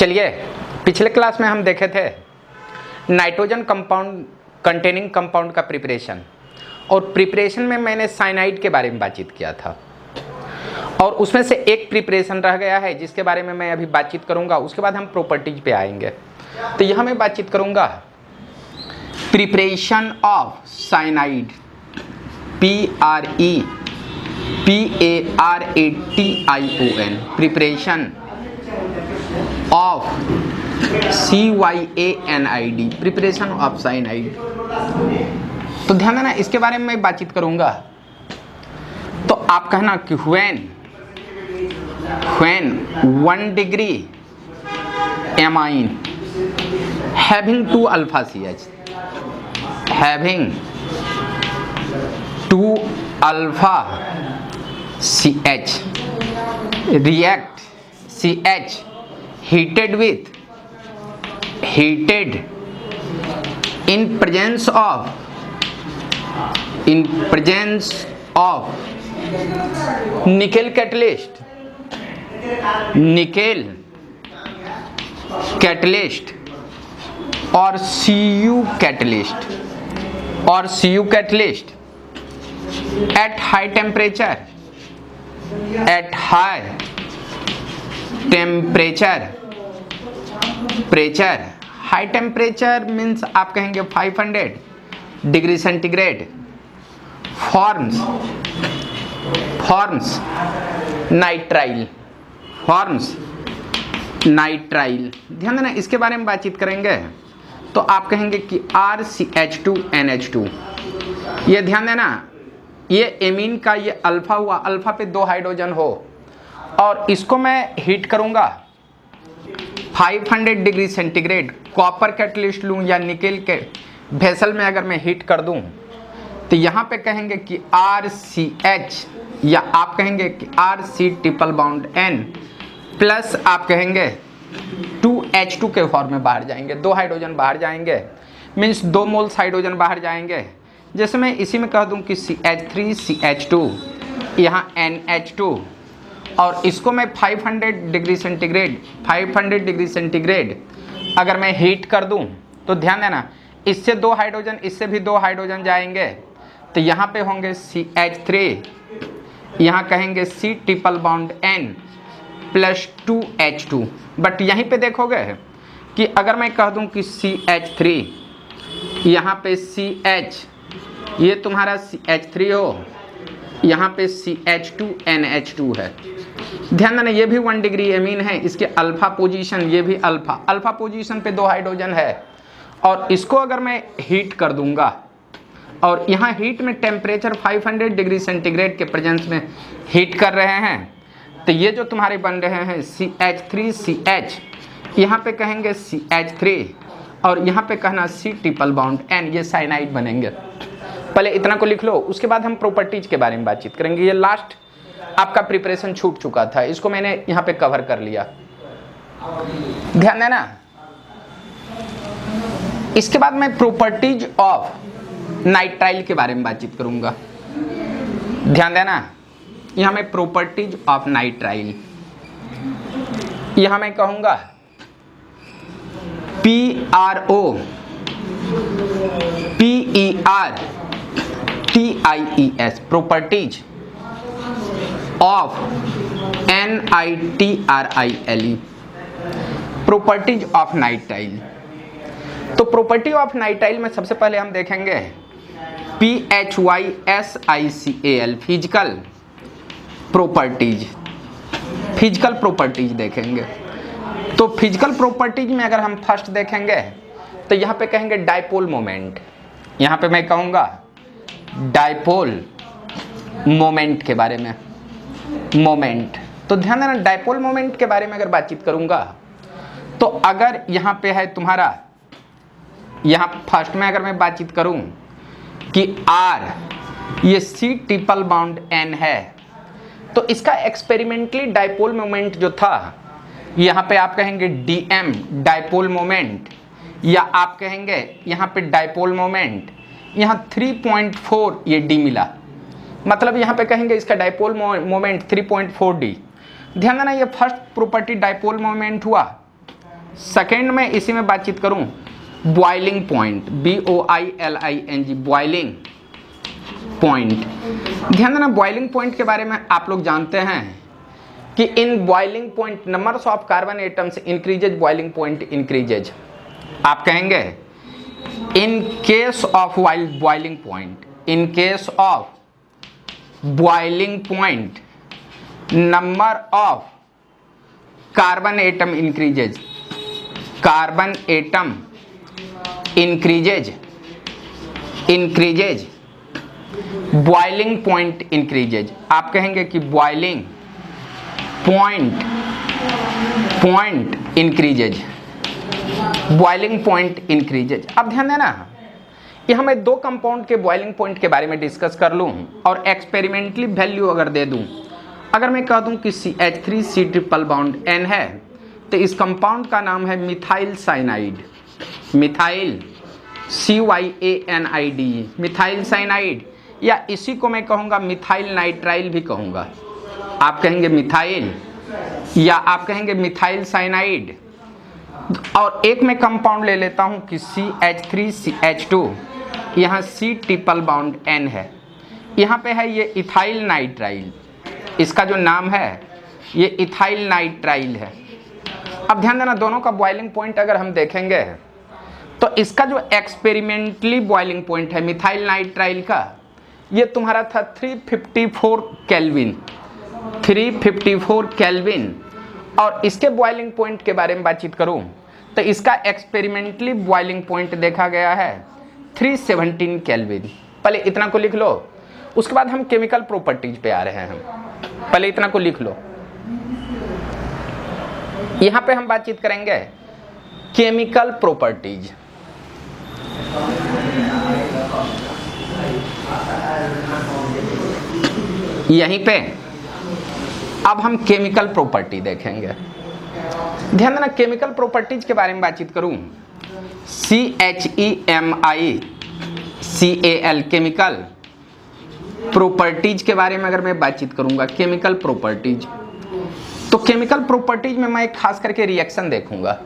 चलिए, पिछले क्लास में हम देखे थे नाइट्रोजन कंपाउंड कंटेनिंग कंपाउंड का प्रिपरेशन, और प्रिपरेशन में मैंने साइनाइड के बारे में बातचीत किया था, और उसमें से एक प्रिपरेशन रह गया है जिसके बारे में मैं अभी बातचीत करूंगा। उसके बाद हम प्रॉपर्टीज पे आएंगे। तो यहाँ मैं बातचीत करूंगा preparation of cyanide, PREPARATION, preparation of CYANID, preparation of cyanide. तो ध्यान देना, इसके बारे में मैं बातचीत करूंगा। तो आप कहना कि when 1 degree amine having 2 alpha CH, having 2 alpha CH react CH heated in presence of nickel catalyst और Cu catalyst at high temperature, high temperature means आप कहेंगे 500 डिग्री सेंटीग्रेड, फॉर्म्स नाइट्राइल, ध्यान देना, इसके बारे में बातचीत करेंगे। तो आप कहेंगे कि RCH2NH2, ये ध्यान देना, ये एमीन का ये अल्फा हुआ, अल्फा पे 2 हाइड्रोजन हो, और इसको मैं हीट करूंगा 500 डिग्री सेंटीग्रेड, कॉपर कैटलिस्ट लूं या निकेल के वेसल में अगर मैं हीट कर दूं, तो यहाँ पे कहेंगे कि RCH, या आप कहेंगे कि RC triple bound N plus आप कहेंगे 2H2 के फॉर्म में बाहर जाएंगे, 2 हाइड्रोजन बाहर जाएंगे, मीन्स 2 मोल्स हाइड्रोजन बाहर जाएंगे। जैसे मैं इसी में कह दूं कि CH3 CH2, यहाँ NH2, और इसको मैं 500 डिग्री सेंटीग्रेड अगर मैं हीट कर दूं, तो ध्यान देना, इससे 2 हाइड्रोजन, इससे भी 2 हाइड्रोजन जाएंगे, तो यहाँ पे होंगे CH3, यहाँ कहेंगे C triple bound N plus 2H2। But यहीं पे देखोगे कि अगर मैं कह दूं कि CH3, यहाँ पे CH, ये तुम्हारा CH3 हो, यहाँ पे CH2NH2 है। ध्यान देना, ये भी 1 डिग्री एमीन है, इसके अल्फा पोजीशन, ये भी अल्फा पोजीशन पे 2 हाइड्रोजन है, और इसको अगर मैं हीट कर दूंगा, और यहाँ हीट में टेम्परेचर 500 डिग्री सेंटीग्रेड के प्रेजेंस में हीट कर रहे हैं, तो ये जो तुम्हारे बन रहे हैं CH3CH, यहाँ पे कहेंगे CH3, और यहाँ पे कहना C ट्रिपल बाउंड N, ये साइनाइड बनेंगे। पहले इतना को लिख लो, उसके बाद हम प्रॉपर्टीज के बारे में बातचीत करेंगे। ये लास्ट आपका प्रिपरेशन छूट चुका था, इसको मैंने यहाँ पे कवर कर लिया, ध्यान देना। इसके बाद मैं प्रॉपर्टीज ऑफ नाइट्राइल के बारे में बातचीत करूंगा, ध्यान देना। यहाँ मैं प्रॉपर्टीज ऑफ नाइट्राइल, यहाँ मैं कहूंगा PROPERTIES, properties of NITRILE, properties of nitrile. तो प्रॉपर्टी ऑफ नाइट्राइल में सबसे पहले हम देखेंगे PHYSICAL, फिजिकल प्रॉपर्टीज देखेंगे। तो फिजिकल प्रॉपर्टीज में अगर हम फर्स्ट देखेंगे, तो यहाँ पे कहेंगे डायपोल मोमेंट, यहाँ पे मैं कहूँगा डायपोल मोमेंट के बारे में, मोमेंट। तो ध्यान देना, डायपोल मोमेंट के बारे में अगर बातचीत करूँगा, तो अगर यहाँ पे है तुम्हारा, यहाँ फर्स्ट में अगर मैं बातचीत करूँ कि R, ये C ट्रिपल बाउंड N है, तो इसका एक्सपेरिमेंटली डायपोल मोमेंट जो था, यहाँ पे आप कहेंगे DM डायपोल मोमेंट, या आप कहेंगे यहाँ पे डायपोल मोमेंट, यहाँ 3.4 ये D मिला, मतलब यहाँ पे कहेंगे इसका डायपोल मोमेंट 3.4 D। ध्यान देना, ये फर्स्ट प्रॉपर्टी डायपोल मोमेंट हुआ। सेकेंड में इसी में बातचीत करूं, boiling point, BOILING, boiling point. ध्यान देना, बॉइलिंग पॉइंट के बारे में आप लोग जानते हैं कि in boiling point numbers of carbon atoms increases, boiling point increases. आप कहेंगे in case of boiling point, in case of boiling point number of carbon atom increases, carbon atom increases, increases, boiling point increases. आप कहेंगे कि boiling point, point increases, boiling point increases. अब ध्यान देना, यहाँ मैं दो कंपाउंड के बॉइलिंग पॉइंट के बारे में डिस्कस कर लूँ और एक्सपेरिमेंटली वैल्यू अगर दे दूँ। अगर मैं कह दूँ कि CH3C ट्रिपल बॉन्ड N है तो इस कंपाउंड का नाम है methyl cyanide, methyl CYANID, methyl cyanide, या इसी को मैं कहूँगा मिथाइल नाइट्राइल भी कहूँगा। आप कहेंगे मिथाइल या आप कहेंगे मिथाइल साइनाइड। और एक मैं कंपाउंड ले लेता हूँ कि CH3CH2, यहाँ C ट्रिपल बॉन्ड N है, यहाँ पे है ये इथाइल नाइट्राइल, इसका जो नाम है ये इथाइल नाइट्राइल है। अब ध्यान देना, दोनों का बॉइलिंग पॉइंट अगर हम देखेंगे तो इसका जो एक्सपेरिमेंटली बॉइलिंग पॉइंट है मिथाइल नाइट्राइल का, ये तुम्हारा था 354 केल्विन, 354 केल्विन। और इसके बॉइलिंग पॉइंट के बारे में बातचीत करूं तो इसका एक्सपेरिमेंटली बॉइलिंग पॉइंट देखा गया है 317 केल्विन। पहले इतना को लिख लो, उसके बाद हम केमिकल प्रॉपर्टीज पे आ रहे हैं। पहले इतना को लिख लो, यहां पे हम बातचीत करेंगे केमिकल प्रॉपर्टीज। यहीं पे अब हम केमिकल प्रॉपर्टी देखेंगे। ध्यान देना, केमिकल प्रॉपर्टीज के बारे में बातचीत करूं, CHEMICAL केमिकल प्रॉपर्टीज के बारे में अगर मैं बातचीत करूंगा, केमिकल प्रॉपर्टीज, तो केमिकल प्रॉपर्टीज में मैं खास करके रिएक्शन देखूंगा।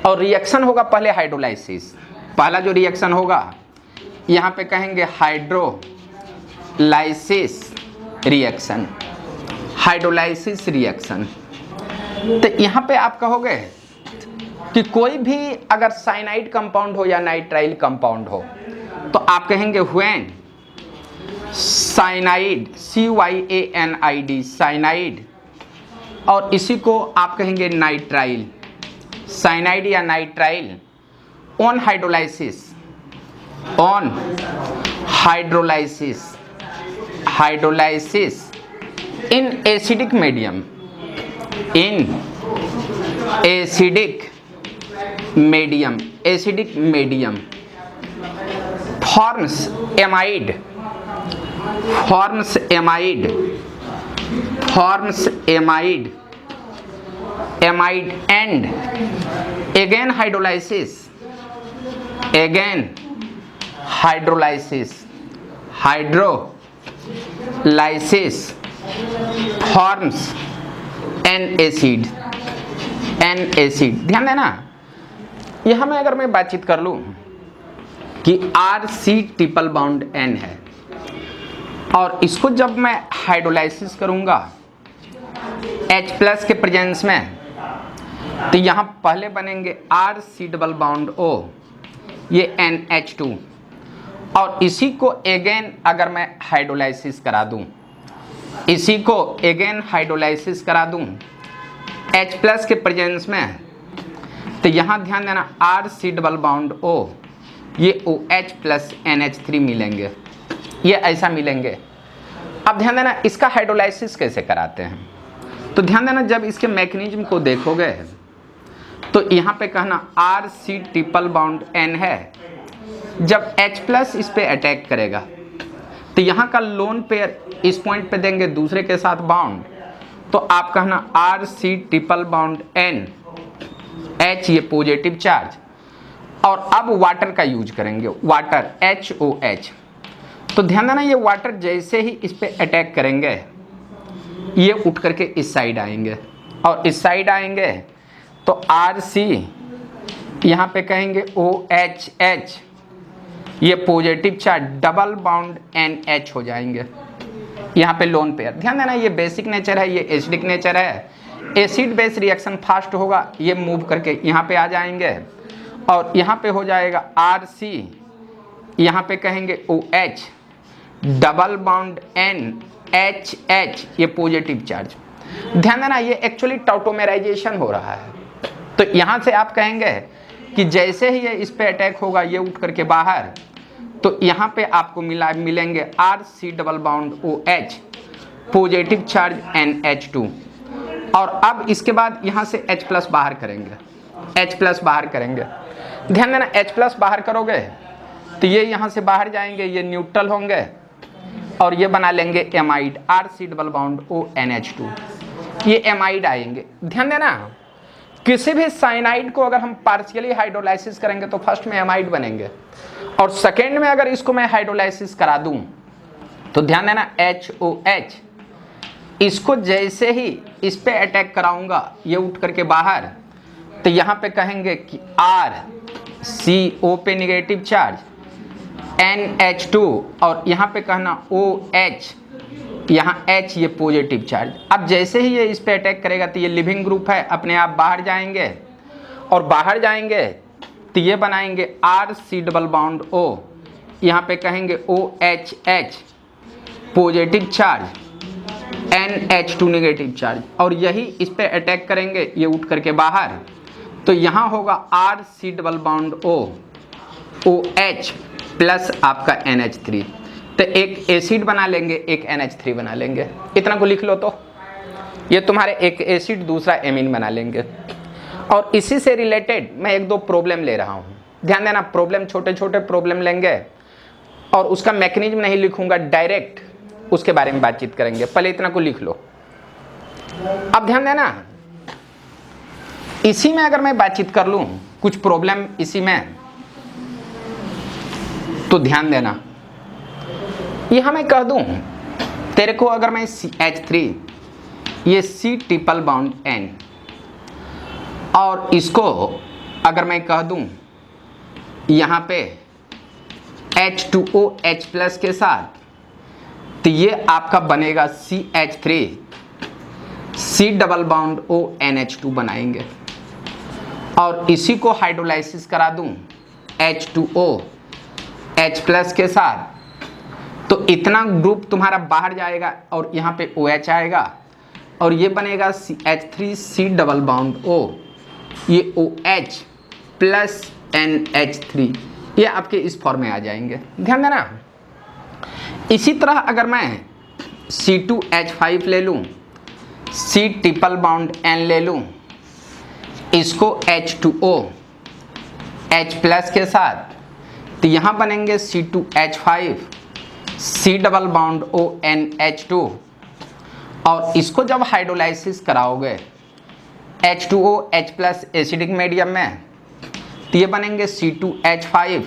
और रिएक्शन होगा पहले हाइड्रोलाइसिस। पहला जो रिएक्शन होगा यहाँ पे कहेंगे हाइड्रोलाइसिस रिएक्शन, हाइड्रोलाइसिस रिएक्शन। तो यहाँ पे आप कहोगे कि कोई भी अगर साइनाइड कंपाउंड हो या नाइट्राइल कंपाउंड हो तो आप कहेंगे व्हेन साइनाइड, CYANID, साइनाइड, और इसी को आप कहेंगे नाइट्राइल, साइनाइड या nitrile on hydrolysis, on hydrolysis, hydrolysis in acidic medium, in acidic medium, acidic medium forms amide, forms amide, forms amide, amide and again hydrolysis, again hydrolysis, hydrolysis forms an acid, N acid. ध्यान देना, यहां में अगर मैं बातचीत कर लूं कि RC ट्रिपल बॉन्ड N है और इसको जब मैं हाइड्रोलाइसिस करूंगा H+ के प्रेजेंस में, तो यहां पहले बनेंगे RC डबल बॉन्ड O, ये NH2, और इसी को अगेन अगर मैं हाइड्रोलाइसिस करा दूं, इसी को अगेन हाइड्रोलाइसिस करा दूं H+ के प्रेजेंस में, तो यहाँ ध्यान देना RC डबल बॉन्ड O, ये OH प्लस NH3 मिलेंगे, ये ऐसा मिलेंगे। अब ध्यान देना इसका हाइड्रोलाइसिस कैसे कराते हैं, तो ध्यान देना जब इसके मैकेनिज्म को देखोगे तो यहाँ पे कहना RC ट्रिपल बॉन्ड N है, जब H+ इस पे अटैक करेगा तो यहाँ का लोन पेयर इस पॉइंट पे देंगे दूसरे के साथ बॉन्ड, तो आप कहना RC triple bond N, H ये पॉजिटिव चार्ज, और अब वाटर का यूज करेंगे, वाटर HOH। तो ध्यान देना ये वाटर जैसे ही इस पे अटैक करेंगे ये उठ करके इस साइड आएंगे, और इस साइड आएंगे तो RC यहाँ पे कहेंगे OHH, ये positive charge double bond NH हो जाएंगे। यहाँ पे लोन पेयर, ध्यान देना ये बेसिक नेचर है, ये एसिडिक नेचर है। एसिड बेस रिएक्शन फास्ट होगा, ये मूव करके यहाँ पे आ जाएंगे और यहाँ पे हो जाएगा RC, यहाँ पे कहेंगे OH डबल बाउंड NHH, ये पॉजिटिव चार्ज। ध्यान देना ये एक्चुअली टॉटोमेराइजेशन हो रहा है। तो यहाँ से आप कहेंगे कि जैसे ही ये इस पे अटैक होगा ये उठ करके बाहर, तो यहाँ पे आपको मिलेंगे RC double bond OH positive charge NH2। और अब इसके बाद यहाँ से H प्लस बाहर करेंगे, H प्लस बाहर करेंगे। ध्यान देना H प्लस बाहर करोगे तो ये यहाँ से बाहर जाएंगे, ये न्यूट्रल होंगे और ये बना लेंगे amide RC double bond ONH2, ये एमाइड आएंगे। ध्यान देना किसी भी साइनाइड को अगर हम पार्शियली हाइड्रोलाइसिस करेंगे तो फर्स्ट में एमाइड बनेंगे और सेकेंड में अगर इसको मैं हाइड्रोलाइसिस करा दूं तो ध्यान देना HOH, इसको जैसे ही इस पे अटैक कराऊंगा ये उठ करके बाहर, तो यहाँ पे कहेंगे कि RCO पे निगेटिव चार्ज NH2 और यहाँ पे कहना OH, यहाँ H ये पॉजिटिव चार्ज। अब जैसे ही ये इस पे अटैक करेगा तो ये लिविंग ग्रुप है, अपने आप बाहर जाएंगे और बाहर जाएंगे तो ये बनाएंगे RC डबल बाउंड O, यहाँ पे कहेंगे OHH positive charge NH2 negative charge और यही इस पे अटैक करेंगे ये उठ करके बाहर, तो यहाँ होगा RC double bound O OH plus आपका NH3, तो एक एसिड बना लेंगे, एक NH3 बना लेंगे। इतना को लिख लो, तो ये तुम्हारे एक एसिड दूसरा एमीन बना लेंगे। और इसी से रिलेटेड मैं एक दो प्रॉब्लम ले रहा हूँ, ध्यान देना प्रॉब्लम छोटे छोटे प्रॉब्लम लेंगे और उसका मैकेनिज्म नहीं लिखूंगा, डायरेक्ट उसके बारे में बातचीत करेंगे। पहले इतना को लिख लो। अब ध्यान देना इसी में अगर मैं बातचीत कर लूं कुछ प्रॉब्लम इसी में, तो ध्यान देना यहां मैं कह दूं तेरे को, अगर मैं CH3 ये C ट्रिपल बाउंड N और इसको अगर मैं कह दूं यहां पे H2OH प्लस के साथ, तो ये आपका बनेगा CH3 C double bound ONH2 बनाएंगे और इसी को हाइड्रोलाइसिस करा दूं H2OH प्लस के साथ, तो इतना ग्रुप तुम्हारा बाहर जाएगा और यहाँ पे OH आएगा और ये बनेगा CH3 C double bound O, ये OH प्लस NH3, ये आपके इस फॉर्म में आ जाएंगे। ध्यान देना इसी तरह अगर मैं C2H5 ले लूँ, C ट्रिपल बाउंड N ले लूँ, इसको H2O H प्लस के साथ, तो यहाँ बनेंगे C2H5 C double bound ONH2 और इसको जब हाइड्रोलाइसिस कराओगे H2OH प्लस एसिडिक मीडियम में, तो ये बनेंगे C2H5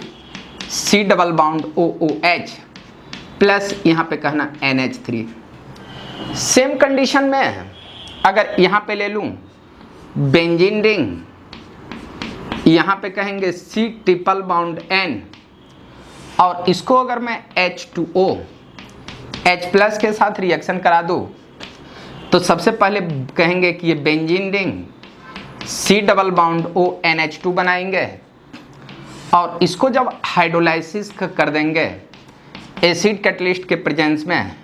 C double bound OOH plus यहाँ पे कहना NH3। सेम कंडीशन में अगर यहाँ पे ले लूँ बेंजीन रिंग, यहाँ पे कहेंगे C ट्रिपल बाउंड N और इसको अगर मैं H2O H प्लस के साथ रिएक्शन करा दूँ, तो सबसे पहले कहेंगे कि ये benzene ring C double bound ONH2 बनाएंगे और इसको जब हाइड्रोलाइसिस कर देंगे एसिड कैटलिस्ट के प्रेजेंस में,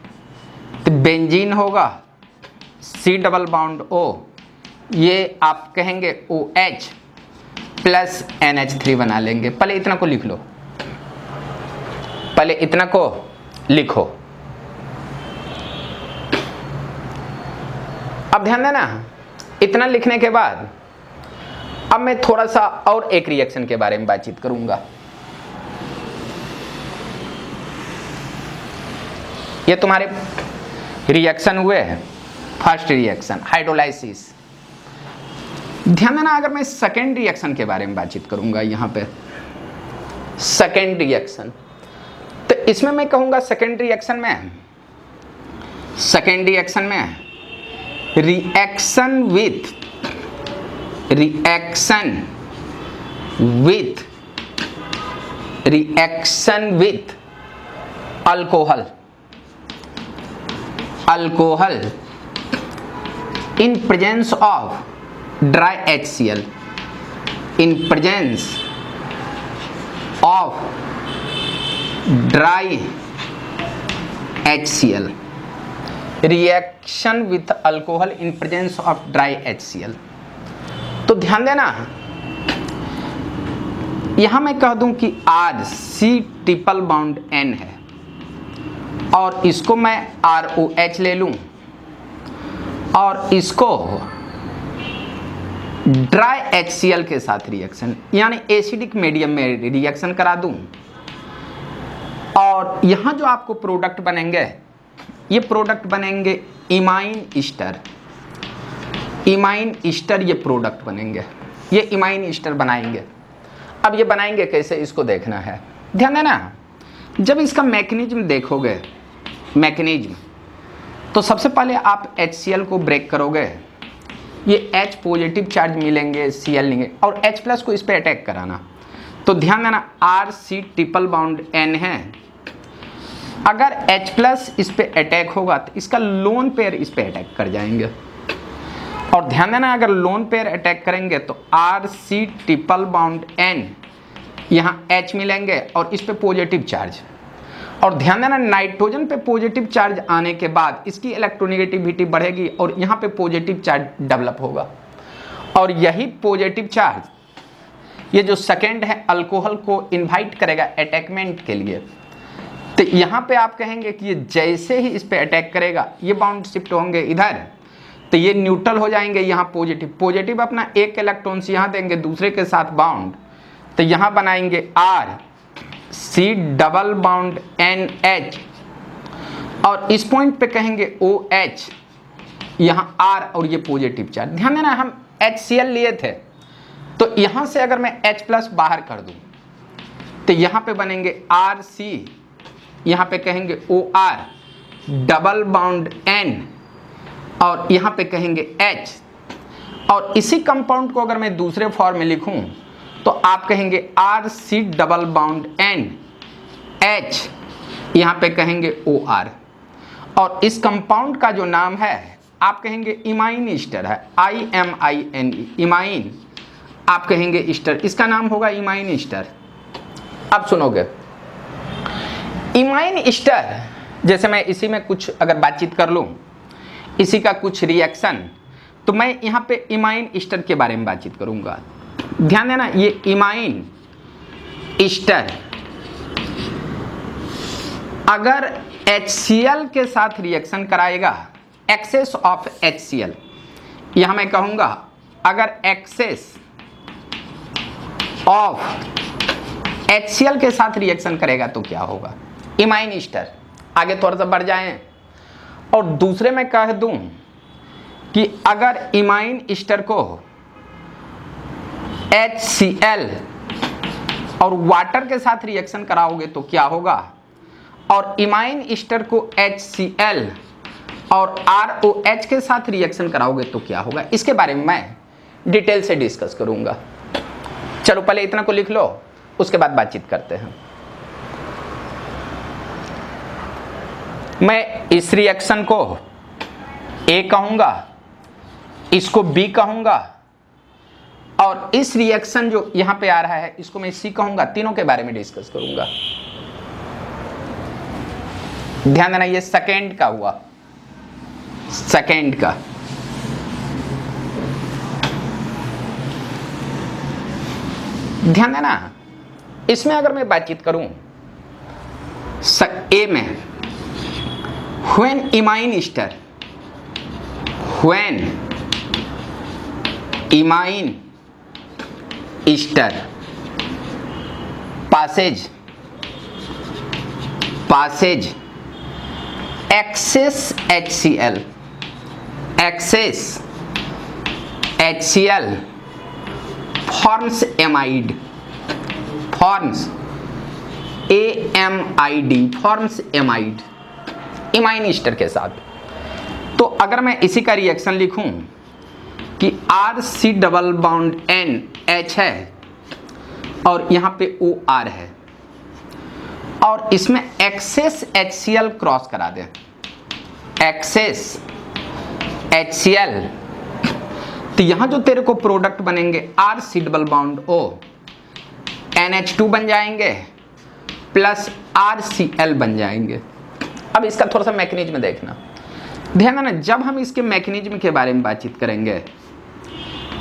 तो बेंजीन होगा C डबल बाउंड O, ये आप कहेंगे OH प्लस NH3 बना लेंगे। पहले इतना को लिख लो, पहले इतना को लिखो। अब ध्यान देना इतना लिखने के बाद अब मैं थोड़ा सा और एक रिएक्शन के बारे में बातचीत करूंगा। ये तुम्हारे रिएक्शन हुए हैं, फर्स्ट रिएक्शन हाइड्रोलाइसिस। ध्यान देना अगर मैं सेकेंड रिएक्शन के बारे में बातचीत करूंगा, यहां पे सेकेंड रिएक्शन, तो इसमें मैं कहूंगा सेकेंड रिएक्शन में reaction with reaction with alcohol in presence of dry HCl, in presence of dry HCl, reaction with alcohol in presence of dry HCl। तो ध्यान देना, यहां मैं कह दूं कि R C triple bound N है और इसको मैं ROH ले लूं और इसको ड्राई HCl के साथ रिएक्शन यानी एसिडिक मीडियम में रिएक्शन करा दूं और यहां जो आपको प्रोडक्ट बनेंगे, ये प्रोडक्ट बनेंगे इमाइन ईस्टर। इमाइन ईस्टर ये प्रोडक्ट बनेंगे, ये इमाइन ईस्टर बनाएंगे। अब ये बनाएंगे कैसे, इसको देखना है। ध्यान देना, जब इसका मैकेनिज्म देखोगे, मैकेनिज्म, तो सबसे पहले आप HCl को ब्रेक करोगे, ये H पॉजिटिव चार्ज मिलेंगे, Cl लेंगे और H प्लस को इस पे अटैक कराना। तो ध्यान देना, RC ट्रिपल बाउंड N है, अगर H प्लस इस पे अटैक होगा तो इसका लोन पेयर इस पे अटैक कर जाएंगे और ध्यान देना, अगर लोन पेयर अटैक करेंगे तो RC ट्रिपल बाउंड N, यहाँ H मिलेंगे और इस पे पॉजिटिव चार्ज। और ध्यान देना, नाइट्रोजन पे पॉजिटिव चार्ज आने के बाद इसकी इलेक्ट्रोनेगेटिविटी बढ़ेगी और यहाँ पे पॉजिटिव चार्ज डेवलप होगा और यही पॉजिटिव चार्ज ये जो सेकेंड है अल्कोहल को इनवाइट करेगा अटैकमेंट के लिए। तो यहाँ पे आप कहेंगे कि ये जैसे ही इस पे अटैक करेगा ये बाउंड शिफ्ट होंगे इधर, तो ये न्यूट्रल हो जाएंगे। यहाँ पॉजिटिव पॉजिटिव अपना एक इलेक्ट्रॉन यहाँ देंगे दूसरे के साथ बाउंड, तो यहाँ बनाएंगे RC डबल बाउंड NH और इस पॉइंट पे कहेंगे OH, यहाँ R और ये पॉजिटिव चार्ज। ध्यान देना, हम HCl लिए थे तो यहाँ से अगर मैं H प्लस बाहर कर दूँ तो यहाँ पे बनेंगे RC, यहाँ पे कहेंगे OR डबल बाउंड N और यहाँ पे कहेंगे H। और इसी कंपाउंड को अगर मैं दूसरे फॉर्म में लिखूं तो आप कहेंगे RC double bond N H, यहाँ पे कहेंगे OR और इस कंपाउंड का जो नाम है आप कहेंगे इमाइन ईस्टर है, IMINE, इमाइन आप कहेंगे ईस्टर, इसका नाम होगा इमाइन ईस्टर। अब सुनोगे, इमाइन ईस्टर जैसे मैं इसी में कुछ अगर बातचीत कर लूँ, इसी का कुछ रिएक्शन, तो मैं यहाँ पे इमाइन ईस्टर के बारे में बातचीत करूँगा। ध्यान देना, ये इमाइन ईस्टर अगर HCl के साथ रिएक्शन कराएगा, एक्सेस ऑफ HCl, यहाँ मैं कहूँगा अगर एक्सेस ऑफ HCl के साथ रिएक्शन करेगा तो क्या होगा। इमाइन ईस्टर आगे थोड़ा सा बढ़ जाएं और दूसरे में कह दूं कि अगर इमाइन ईस्टर को HCl और वाटर के साथ रिएक्शन कराओगे तो क्या होगा, और इमाइन ईस्टर को HCl और ROH के साथ रिएक्शन कराओगे तो क्या होगा, इसके बारे में मैं डिटेल से डिस्कस करूंगा। चलो पहले इतना को लिख लो, उसके बाद बातचीत करते हैं। मैं इस रिएक्शन को A कहूंगा, इसको B कहूंगा और इस रिएक्शन जो यहां पे आ रहा है इसको मैं C कहूंगा। तीनों के बारे में डिस्कस करूंगा। ध्यान देना, ये सेकेंड का हुआ, सेकेंड का। ध्यान देना, इसमें अगर मैं बातचीत करूं A में, when imine ester, when imine ester passage excess HCl forms amide, forms amide imine Easter के साथ। तो अगर मैं इसी का रिएक्शन लिखूं कि RC डबल बाउंड NH है और यहाँ पे OR है, और इसमें एक्सेस HCl क्रॉस करा दे, एक्सेस HCl, तो यहां जो तेरे को प्रोडक्ट बनेंगे RC double bond O NH2 बन जाएंगे प्लस RCl बन जाएंगे। अब इसका थोड़ा सा मैकेनिज्म देखना, ध्यान देना, जब हम इसके मैकेनिज्म के बारे में बातचीत करेंगे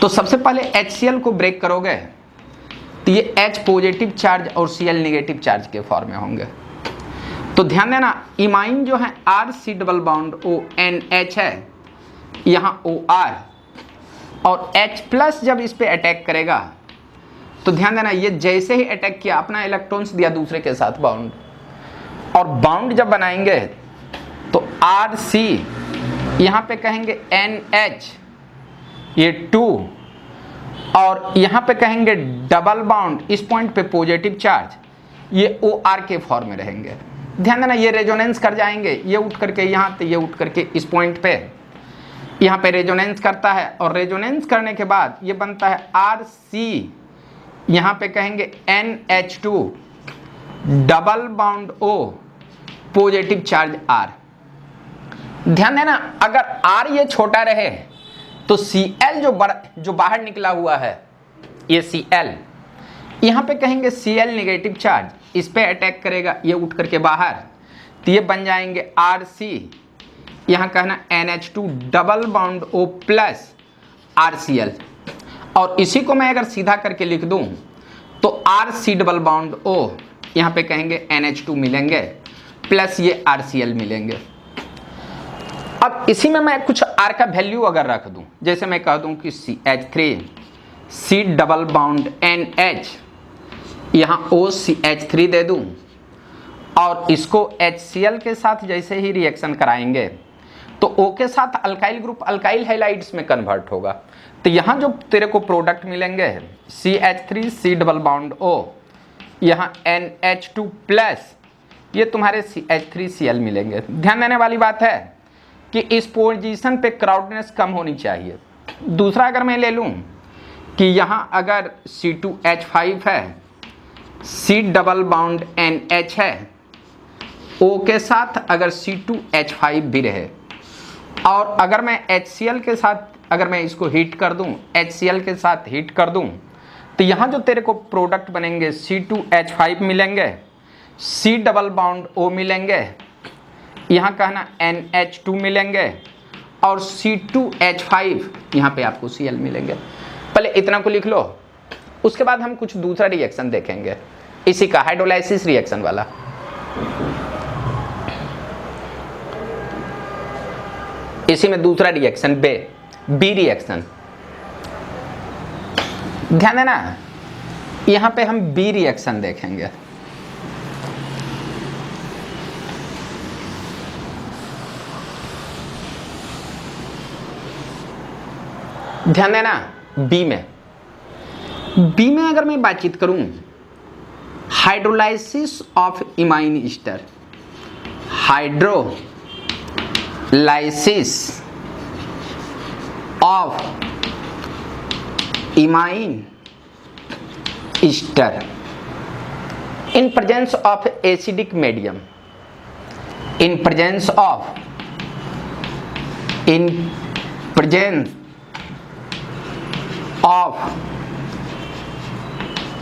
तो सबसे पहले HCl को ब्रेक करोगे तो ये H पॉजिटिव चार्ज और Cl नेगेटिव चार्ज के फॉर्म में होंगे। तो ध्यान देना, इमाइन जो है RC डबल बॉन्ड ONH है, यहाँ OR, और H प्लस जब इस पे अटैक करेगा तो ध्यान देना, ये जैसे ही अटैक किया अपना इलेक्ट्रॉन्स दिया दूसरे के साथ बाउंड, और बाउंड जब बनाएंगे तो RC यहाँ पे कहेंगे NH ये 2, और यहाँ पे कहेंगे डबल बाउंड, इस पॉइंट पे पॉजिटिव चार्ज, ये OR के फॉर्म में रहेंगे। ध्यान देना, ये रेजोनेंस कर जाएंगे, ये उठ करके यहाँ, तो ये उठ करके इस पॉइंट पे यहाँ पे रेजोनेंस करता है, और रेजोनेंस करने के बाद ये बनता है RC, यहाँ पे कहेंगे NH2 double bound O positive charge R। ध्यान देना, अगर R ये छोटा रहे तो Cl जो बाहर निकला हुआ है, ये Cl, यहाँ पे कहेंगे Cl नेगेटिव चार्ज, इस पे अटैक करेगा, ये उठ करके बाहर, तो ये बन जाएंगे RC, यहाँ कहना NH2 double bound O plus RCl, और इसी को मैं अगर सीधा करके लिख दूं तो RC डबल बाउंड O, यहाँ पे कहेंगे NH2 मिलेंगे प्लस ये RCl मिलेंगे। अब इसी में मैं कुछ R का वैल्यू अगर रख दूं, जैसे मैं कह दूं कि CH3 C double bound NH, यहाँ OCH3 दे दूं, और इसको HCl के साथ जैसे ही रिएक्शन कराएंगे तो O के साथ अल्काइल ग्रुप अल्काइल हैलाइड्स में कन्वर्ट होगा। तो यहाँ जो तेरे को प्रोडक्ट मिलेंगे CH3 C double bound O, यहाँ NH2 प्लस ये तुम्हारे CH3Cl मिलेंगे। ध्यान देने वाली बात है कि इस पोजीशन पे क्राउडनेस कम होनी चाहिए। दूसरा अगर मैं ले लूँ कि यहाँ अगर C2H5 है, C डबल बाउंड NH है, O के साथ अगर C2H5 भी रहे, और अगर मैं HCl के साथ अगर मैं इसको हीट कर दूं, HCl के साथ हीट कर दूं, तो यहाँ जो तेरे को प्रोडक्ट बनेंगे C2H5 मिलेंगे, C डबल बाउंड O मिलेंगे, यहाँ कहना NH2 मिलेंगे, और C2H5 यहाँ पे आपको Cl मिलेंगे। पहले इतना को लिख लो, उसके बाद हम कुछ दूसरा रिएक्शन देखेंगे, इसी का हाइड्रोलाइसिस रिएक्शन वाला। इसी में दूसरा रिएक्शन बी रिएक्शन। ध्यान देना, यहां पे हम बी रिएक्शन देखेंगे। ध्यान देना, बी में अगर मैं बातचीत करूं, hydrolysis of imine Easter, hydrolysis of imine Easter in presence of acidic medium, in presence of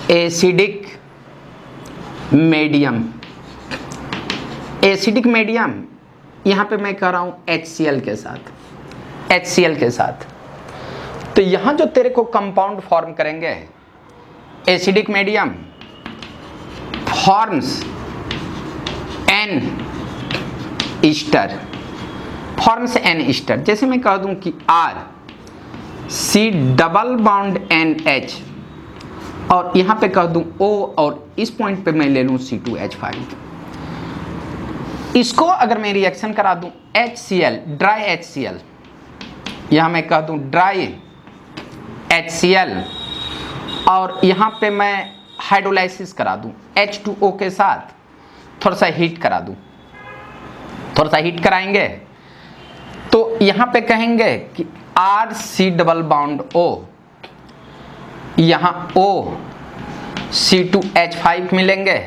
acidic medium, acidic medium यहाँ पे मैं कह रहा हूँ HCl के साथ, तो यहाँ जो तेरे को कंपाउंड फॉर्म करेंगे, acidic medium forms an Easter, जैसे मैं कह दूं कि R C double bound NH, और यहाँ पे कह दूं O, और इस पॉइंट पे मैं ले लूं C2H5। इसको अगर मैं रिएक्शन करा दूं HCl, ड्राई HCl, यहाँ मैं कह दूं ड्राई HCl, और यहाँ पे मैं हाइड्रोलाइसिस करा दूं H2O के साथ, थोड़ा सा हीट करा दूं, थोड़ा सा हीट कराएंगे तो यहाँ पे कहेंगे कि RC डबल बाउंड O, यहाँ O C2H5 मिलेंगे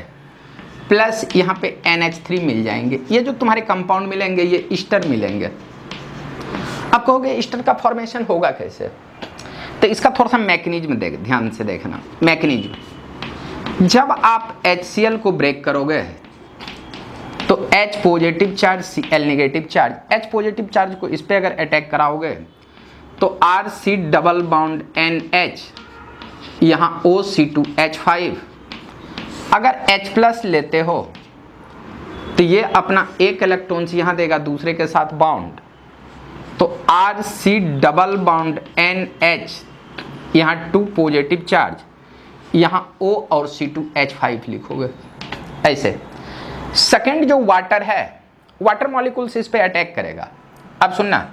प्लस यहाँ पे NH3 मिल जाएंगे। ये जो तुम्हारे कंपाउंड मिलेंगे ये ईस्टर मिलेंगे। अब कहोगे ईस्टर का फॉर्मेशन होगा कैसे, तो इसका थोड़ा सा मैकेनिज्म ध्यान से देखना। मैकेनिज्म, जब आप HCl को ब्रेक करोगे तो H positive charge Cl negative charge, H positive charge को इस पे अगर अटैक कराओगे तो RC डबल बाउंड NH, यहाँ OC2H5। अगर H प्लस लेते हो तो ये अपना एक इलेक्ट्रॉन यहाँ देगा दूसरे के साथ बाउंड, तो RC डबल बाउंड NH, यहाँ 2 पॉजिटिव चार्ज, यहाँ O और C2H5 लिखोगे ऐसे। सेकेंड जो वाटर है, वाटर मॉलिक्यूल्स इस पे अटैक करेगा। अब सुनना,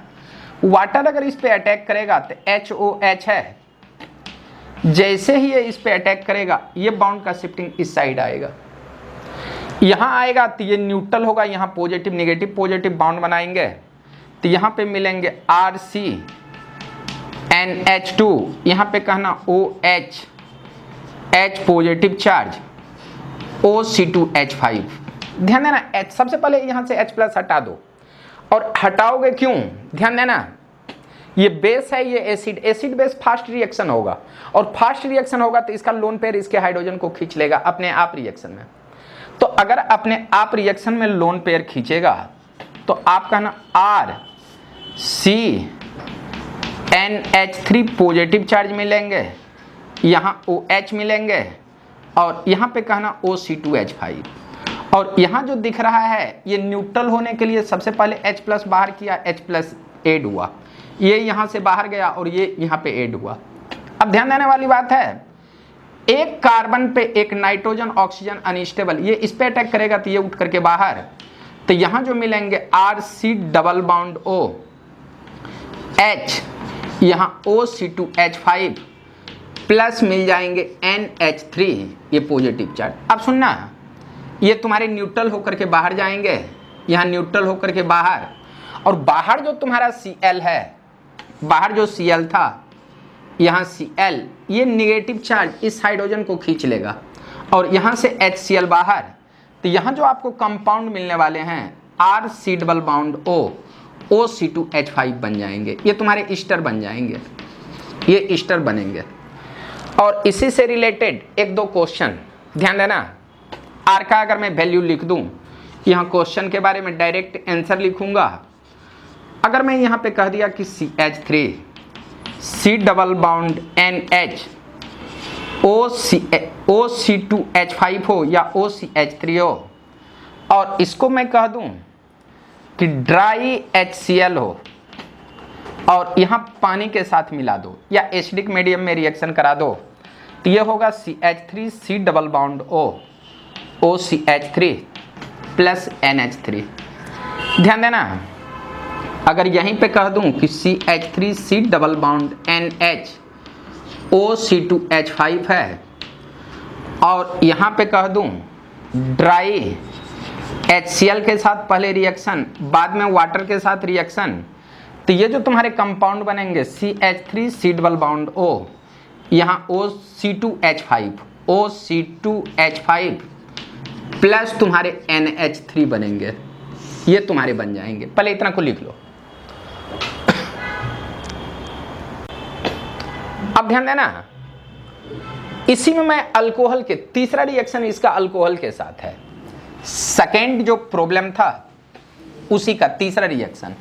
वाटर अगर इस पे अटैक करेगा तो HOH है, जैसे ही ये इस पे अटैक करेगा ये बाउंड का शिफ्टिंग इस साइड आएगा, यहाँ आएगा तो ये न्यूट्रल होगा, यहाँ पॉजिटिव नेगेटिव पॉजिटिव बाउंड बनाएंगे तो यहाँ पे मिलेंगे RC NH2, यहाँ पे कहना OH, H positive charge, OC2H5। ध्यान देना, H सबसे पहले यहाँ से H प्लस हटा दो, और हटाओगे क्यों, ध्यान देना, ये बेस है, ये acid, acid base fast reaction होगा, और फास्ट रिएक्शन होगा तो इसका लोन पेयर इसके हाइड्रोजन को खींच लेगा अपने आप रिएक्शन में। तो अगर अपने आप रिएक्शन में लोन पेयर खींचेगा तो आप कहना RC NH3 पॉजिटिव चार्ज मिलेंगे, यहाँ OH मिलेंगे, और यहाँ पे कहना OC2H5। और यहाँ जो दिख रहा है ये न्यूट्रल होने के लिए सबसे पहले H प्लस बाहर किया, H प्लस ऐड हुआ, ये यहाँ से बाहर गया और ये यहाँ पे ऐड हुआ। अब ध्यान देने वाली बात है, एक कार्बन पे एक नाइट्रोजन ऑक्सीजन अनस्टेबल, ये इस पे अटैक करेगा तो ये उठ करके बाहर, तो यहाँ जो मिलेंगे RC double bound O H, यहाँ OC2H5 प्लस मिल जाएंगे NH3, ये पॉजिटिव चार्ज। अब सुनना, ये तुम्हारे न्यूट्रल होकर के बाहर जाएंगे, यहाँ न्यूट्रल होकर के बाहर, और बाहर जो तुम्हारा Cl है, बाहर जो Cl था, यहाँ Cl, ये नेगेटिव चार्ज इस हाइड्रोजन को खींच लेगा, और यहाँ से HCl बाहर, तो यहाँ जो आपको कंपाउंड मिलने वाले हैं RC double bound O, OC2H5 बन जाएंगे, ये तुम्हारे ईस्टर बन जाएंगे, ये ईस्टर बनेंगे। और इसी से रिलेटेड एक दो क्वेश्चन ध्यान देना। R का अगर मैं वैल्यू लिख दूं, यहाँ क्वेश्चन के बारे में डायरेक्ट आंसर लिखूंगा। अगर मैं यहाँ पे कह दिया कि CH3 C double bound NH OC2H5 हो या OCH3 हो, और इसको मैं कह दूं कि ड्राई HCl हो और यहाँ पानी के साथ मिला दो या एसिडिक मीडियम में रिएक्शन करा दो, तो ये होगा CH3 C double bound O OCH3 plus NH3। ध्यान देना, अगर यहीं पे कह दूं कि CH3 C double bound NH OC2H5 है, और यहाँ पे कह दूं ड्राई HCl के साथ पहले रिएक्शन बाद में वाटर के साथ रिएक्शन, तो ये जो तुम्हारे कंपाउंड बनेंगे CH3 C double bound O, यहाँ OC2H5 प्लस तुम्हारे NH3 बनेंगे, ये तुम्हारे बन जाएंगे। पहले इतना को लिख लो। अब ध्यान देना, इसी में मैं अल्कोहल के तीसरा रिएक्शन इसका अल्कोहल के साथ है, सेकेंड जो प्रॉब्लम था उसी का तीसरा रिएक्शन।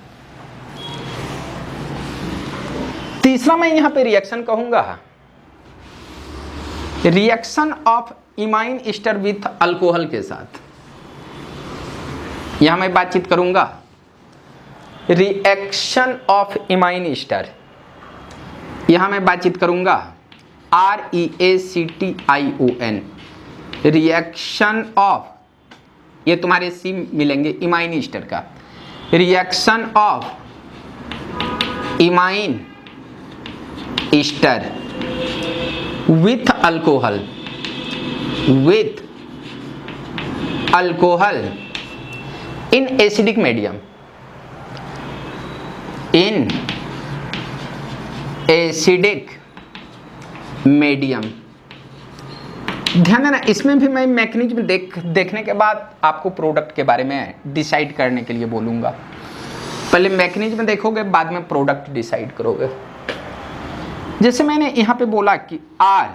तीसरा मैं यहां पे रिएक्शन कहूंगा reaction of imine Easter with alcohol के साथ। यहां मैं बातचीत करूंगा रिएक्शन ऑफ इमाइन ईस्टर, यहां मैं बातचीत करूंगा REACTION, रिएक्शन ऑफ, ये तुम्हारे सी मिलेंगे इमाइन ईस्टर का, reaction of imine Easter with alcohol, with alcohol in acidic medium, in acidic medium. ध्यान देना, इसमें भी मैं मैकेनिज्म देखने के बाद आपको प्रोडक्ट के बारे में डिसाइड करने के लिए बोलूँगा। पहले मैकेनिज्म देखोगे, बाद में प्रोडक्ट डिसाइड करोगे। जैसे मैंने यहाँ पे बोला कि R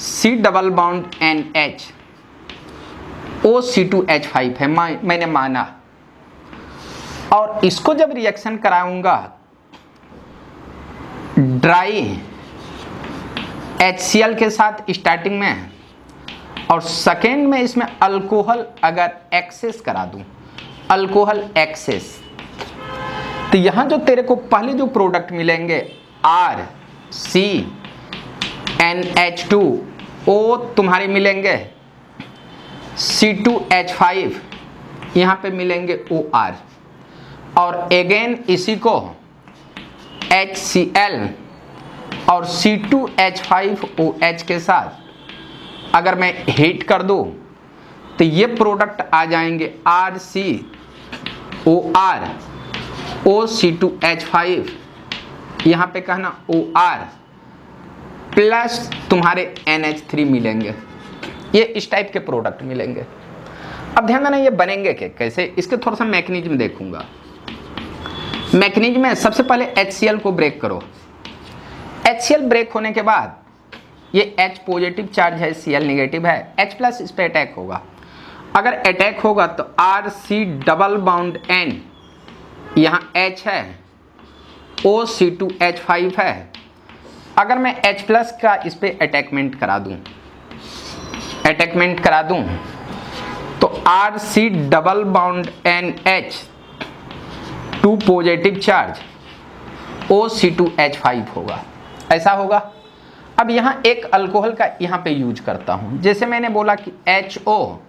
C double bond NH OC2H5 है, मैंने माना, और इसको जब रिएक्शन कराऊंगा ड्राई HCl के साथ स्टार्टिंग में, और सेकेंड में इसमें अल्कोहल अगर एक्सेस करा दूं, अल्कोहल एक्सेस, तो यहां जो तेरे को पहले जो प्रोडक्ट मिलेंगे RCNH2 ओ तुम्हारे मिलेंगे C2H5, यहां पे मिलेंगे OR, और अगेन इसी को HCl और C2H5OH के साथ अगर मैं हीट कर दूं तो ये प्रोडक्ट आ जाएंगे RCOR OC2H5, यहाँ पे कहना OR प्लस तुम्हारे NH3 मिलेंगे। ये इस टाइप के प्रोडक्ट मिलेंगे। अब ध्यान देना, ये बनेंगे कैसे, इसके थोड़ा सा मैकेनिज्म देखूंगा। मैकेनिज्म में सबसे पहले HCl को ब्रेक करो। HCl ब्रेक होने के बाद ये H पॉजिटिव चार्ज है, Cl नेगेटिव है, H प्लस इस पे अटैक होगा। अगर अटैक होगा तो RC डबल बाउंड N, यहाँ H है, OC2H5 है। अगर मैं H प्लस का इस पे अटैकमेंट करा दूं तो RC double bond NH 2 positive charge OC2H5 होगा, ऐसा होगा। अब यहाँ एक अल्कोहल का यहाँ पे यूज करता हूँ। जैसे मैंने बोला कि HO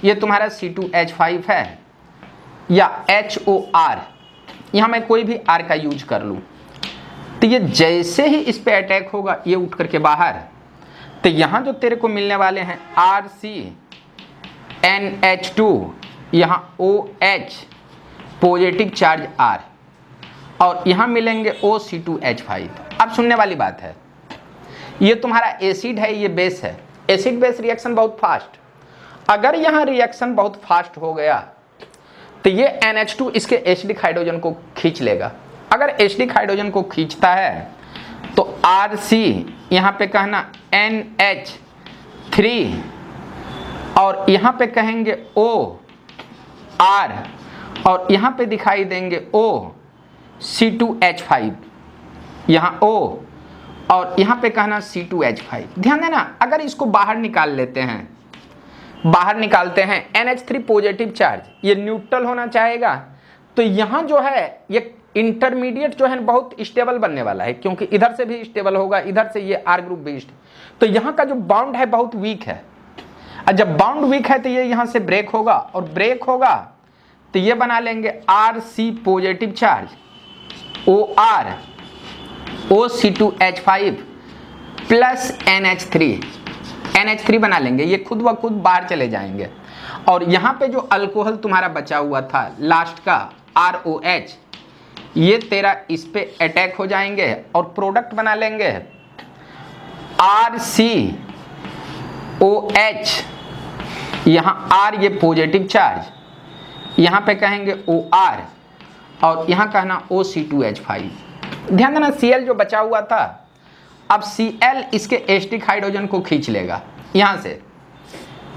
ये तुम्हारा C2H5 है, या HOR, यहाँ मैं कोई भी R का यूज कर लूँ, तो ये जैसे ही इस पे अटैक होगा ये उठ करके बाहर, तो यहाँ जो तेरे को मिलने वाले हैं RCNH2, यहाँ OH पॉजिटिव चार्ज R, और यहाँ मिलेंगे OC2H5। अब सुनने वाली बात है, ये तुम्हारा एसिड है, ये बेस है। एसिड बेस रिएक्शन बहुत फास्ट, अगर यहाँ रिएक्शन बहुत फास्ट हो गया तो ये NH2 इसके एसिडिक हाइड्रोजन को खींच लेगा। अगर एसिडिक हाइड्रोजन को खींचता है तो RC यहाँ पे कहना NH3, और यहाँ पे कहेंगे OR, और यहाँ पे दिखाई देंगे OC2H5, यहाँ O, और यहाँ पे कहना C2H5। ध्यान देना, अगर इसको बाहर निकालते हैं NH3 पॉजिटिव चार्ज, ये न्यूट्रल होना चाहेगा, तो यहाँ जो है ये इंटरमीडिएट जो है बहुत स्टेबल बनने वाला है, क्योंकि इधर से भी स्टेबल होगा, इधर से ये R ग्रुप बेस्ड, तो यहाँ का जो बॉन्ड है बहुत वीक है। और जब बॉन्ड वीक है तो ये यहाँ से ब्रेक होगा, और ब्रेक होगा तो ये बना लेंगे RC positive charge OR OC2H5 plus NH3 बना लेंगे। ये खुद ब खुद बाहर चले जाएंगे, और यहाँ पे जो अल्कोहल तुम्हारा बचा हुआ था लास्ट का ROH, ये तेरा इस पे अटैक हो जाएंगे और प्रोडक्ट बना लेंगे RCOH, यहाँ R ये पॉजिटिव चार्ज, यहाँ पे कहेंगे OR, और यहाँ कहना OC2H5। ध्यान देना, Cl जो बचा हुआ था, अब Cl इसके एसिडिक हाइड्रोजन को खींच लेगा यहाँ से,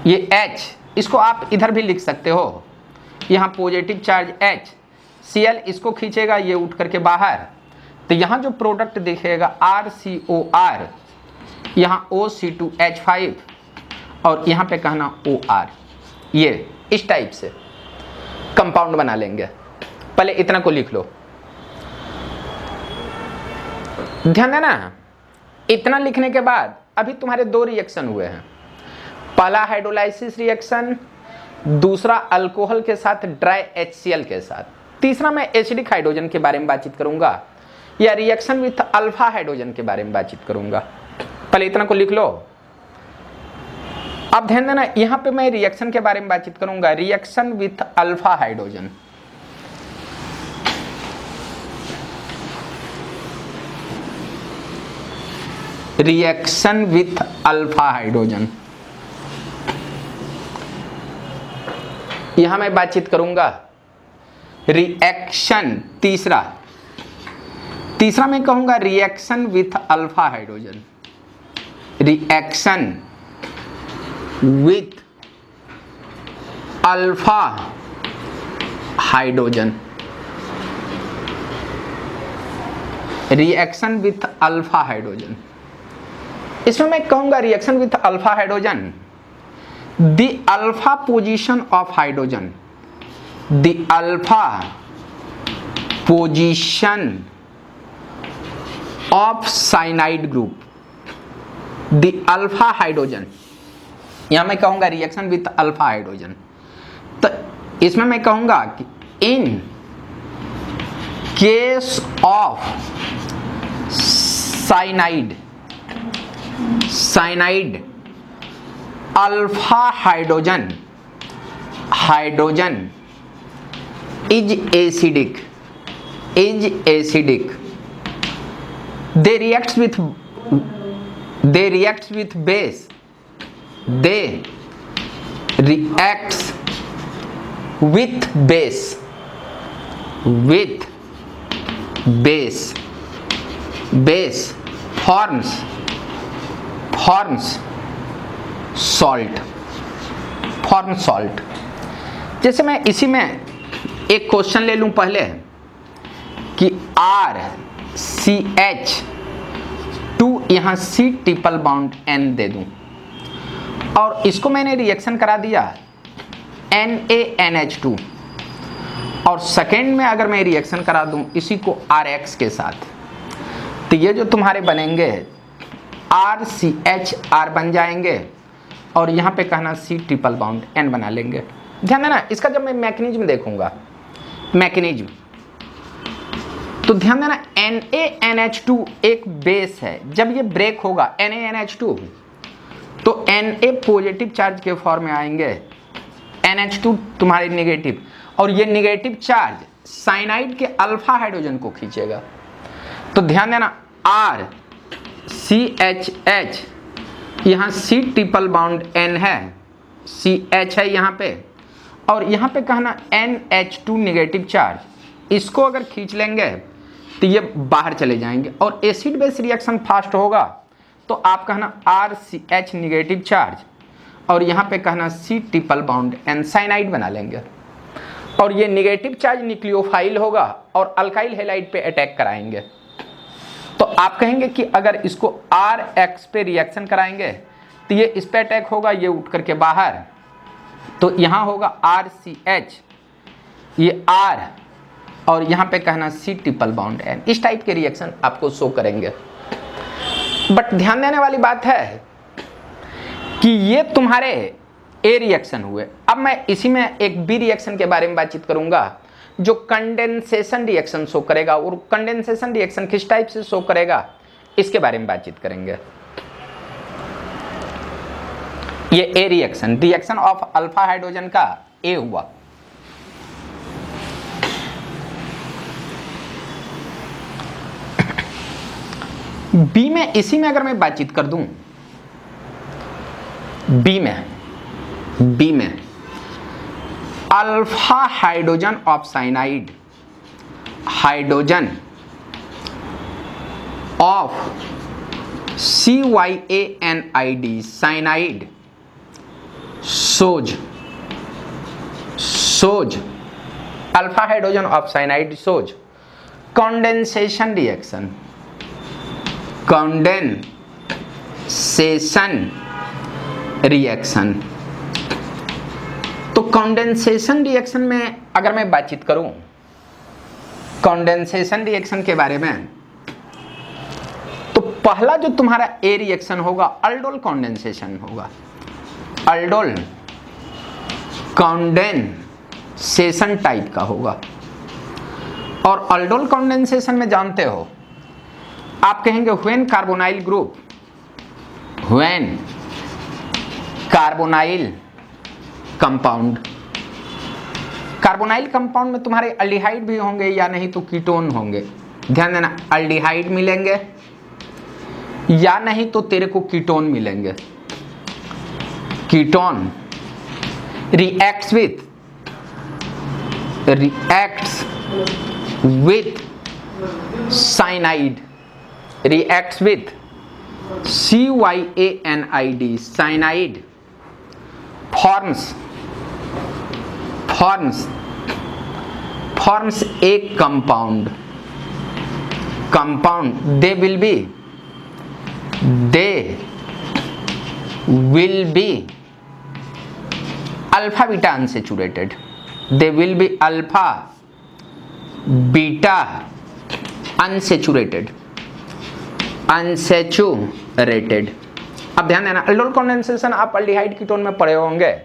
ये H, इसको आप इधर भी लिख सकते हो, यहाँ पॉजिटिव चार्ज H, Cl इसको खींचेगा, ये उठ करके बाहर, तो यहाँ जो प्रोडक्ट दिखेगा RCOR, यहाँ OC2H5, और यहाँ पे कहना OR। ये इस टाइप से कंपाउंड बना लेंगे। पहले इतना को लिख लो। ध्यान देना, इतना लिखने के बाद अभी तुम्हारे दो रिएक्शन हुए हैं। पहला हाइड्रोलाइसिस रिएक्शन, दूसरा अल्कोहल के साथ ड्राई HCl के साथ, तीसरा मैं एसिडिक हाइड्रोजन के बारे में बातचीत करूंगा, या रिएक्शन विथ अल्फा हाइड्रोजन के बारे में बातचीत करूंगा। पहले इतना को लिख लो। अब ध्यान देना, यहां पे मैं रिएक्शन के बारे में बातचीत करूंगा, reaction with alpha hydrogen. Reaction with alpha hydrogen. यहां मैं बातचीत करूंगा रिएक्शन, तीसरा मैं कहूंगा reaction with alpha hydrogen, reaction with alpha hydrogen, reaction with alpha hydrogen. इसमें मैं कहूंगा reaction with alpha hydrogen, the alpha position of hydrogen, the alpha position of cyanide group, the alpha hydrogen. यहां मैं कहूंगा reaction with alpha hydrogen. तो इसमें मैं कहूंगा कि in case of cyanide alpha hydrogen is acidic, they reacts with base, they reacts with base forms salt। जैसे मैं इसी में एक क्वेश्चन ले लूं पहले कि RCH2 यहां C ट्रिपल बाउंड N दे दूं और इसको मैंने रिएक्शन करा दिया NaNH2 और सेकेंड में अगर मैं रिएक्शन करा दूं इसी को RX के साथ, तो ये जो तुम्हारे बनेंगे RCHR बन जाएंगे और यहाँ पे कहना C ट्रिपल बाउंड N बना लेंगे। ध्यान देना, इसका जब मैं मैकेनिज्म देखूंगा, मैकेनिज्म तो ध्यान देना NaNH2 एक बेस है, जब ये ब्रेक होगा NaNH2 तो Na पॉजिटिव चार्ज के फॉर्म में आएंगे, NH2 तुम्हारे नेगेटिव, और ये नेगेटिव चार्ज साइनाइड के अल्फा हाइड्रोजन को खींचेगा। तो ध्यान देना RCHH यहाँ C ट्रिपल बाउंड N है, CH है यहाँ पे, और यहाँ पे कहना NH2 नेगेटिव चार्ज, इसको अगर खींच लेंगे तो ये बाहर चले जाएंगे और एसिड बेस रिएक्शन फास्ट होगा। तो आप कहना RCH नेगेटिव चार्ज और यहाँ पे कहना C triple bound N cyanide बना लेंगे और ये नेगेटिव चार्ज न्यूक्लियोफाइल होगा और अल्काइल हैलाइड पे अटैक कराएंगे। तो आप कहेंगे कि अगर इसको RX पे रिएक्शन कराएंगे तो ये इस पे अटैक होगा, ये उठ करके बाहर, तो यहाँ होगा RCH, ये R और यहाँ पे कहना C ट्रिपल बाउंड N। इस टाइप के रिएक्शन आपको शो करेंगे। बट ध्यान देने वाली बात है कि ये तुम्हारे A रिएक्शन हुए। अब मैं इसी में एक B रिएक्शन के बारे में बातचीत करूंगा जो कंडेंसेशन रिएक्शन शो करेगा, और कंडेंसेशन रिएक्शन किस टाइप से शो करेगा इसके बारे में बातचीत करेंगे। ये A reaction, reaction of alpha hydrogen का A हुआ। बी में, इसी में अगर मैं बातचीत कर दूं, बी में alpha hydrogen of cyanide, hydrogen of CYANID cyanide shows alpha hydrogen of cyanide shows condensation reaction, condensation reaction. तो कंडेंसेशन रिएक्शन में अगर मैं बातचीत करूं, कंडेंसेशन रिएक्शन के बारे में, तो पहला जो तुम्हारा A रिएक्शन होगा अल्डोल कंडेंसेशन होगा, अल्डोल कंडेंसेशन टाइप का होगा। और अल्डोल कंडेंसेशन में जानते हो आप कहेंगे when carbonyl group, when carbonyl compound, carbonyl compound में तुम्हारे अल्डिहाइड भी होंगे या नहीं तो कीटोन होंगे। ध्यान देना, अल्डिहाइड मिलेंगे या नहीं तो तेरे को कीटोन मिलेंगे। Ketone reacts with cyanide, reacts with CYANID, cyanide, forms a compound, they will be alpha beta unsaturated, they will be alpha beta unsaturated। अब ध्यान देना, अल्डोल कंडेंसेशन आप अल्डिहाइड कीटोन में पढ़े होंगे।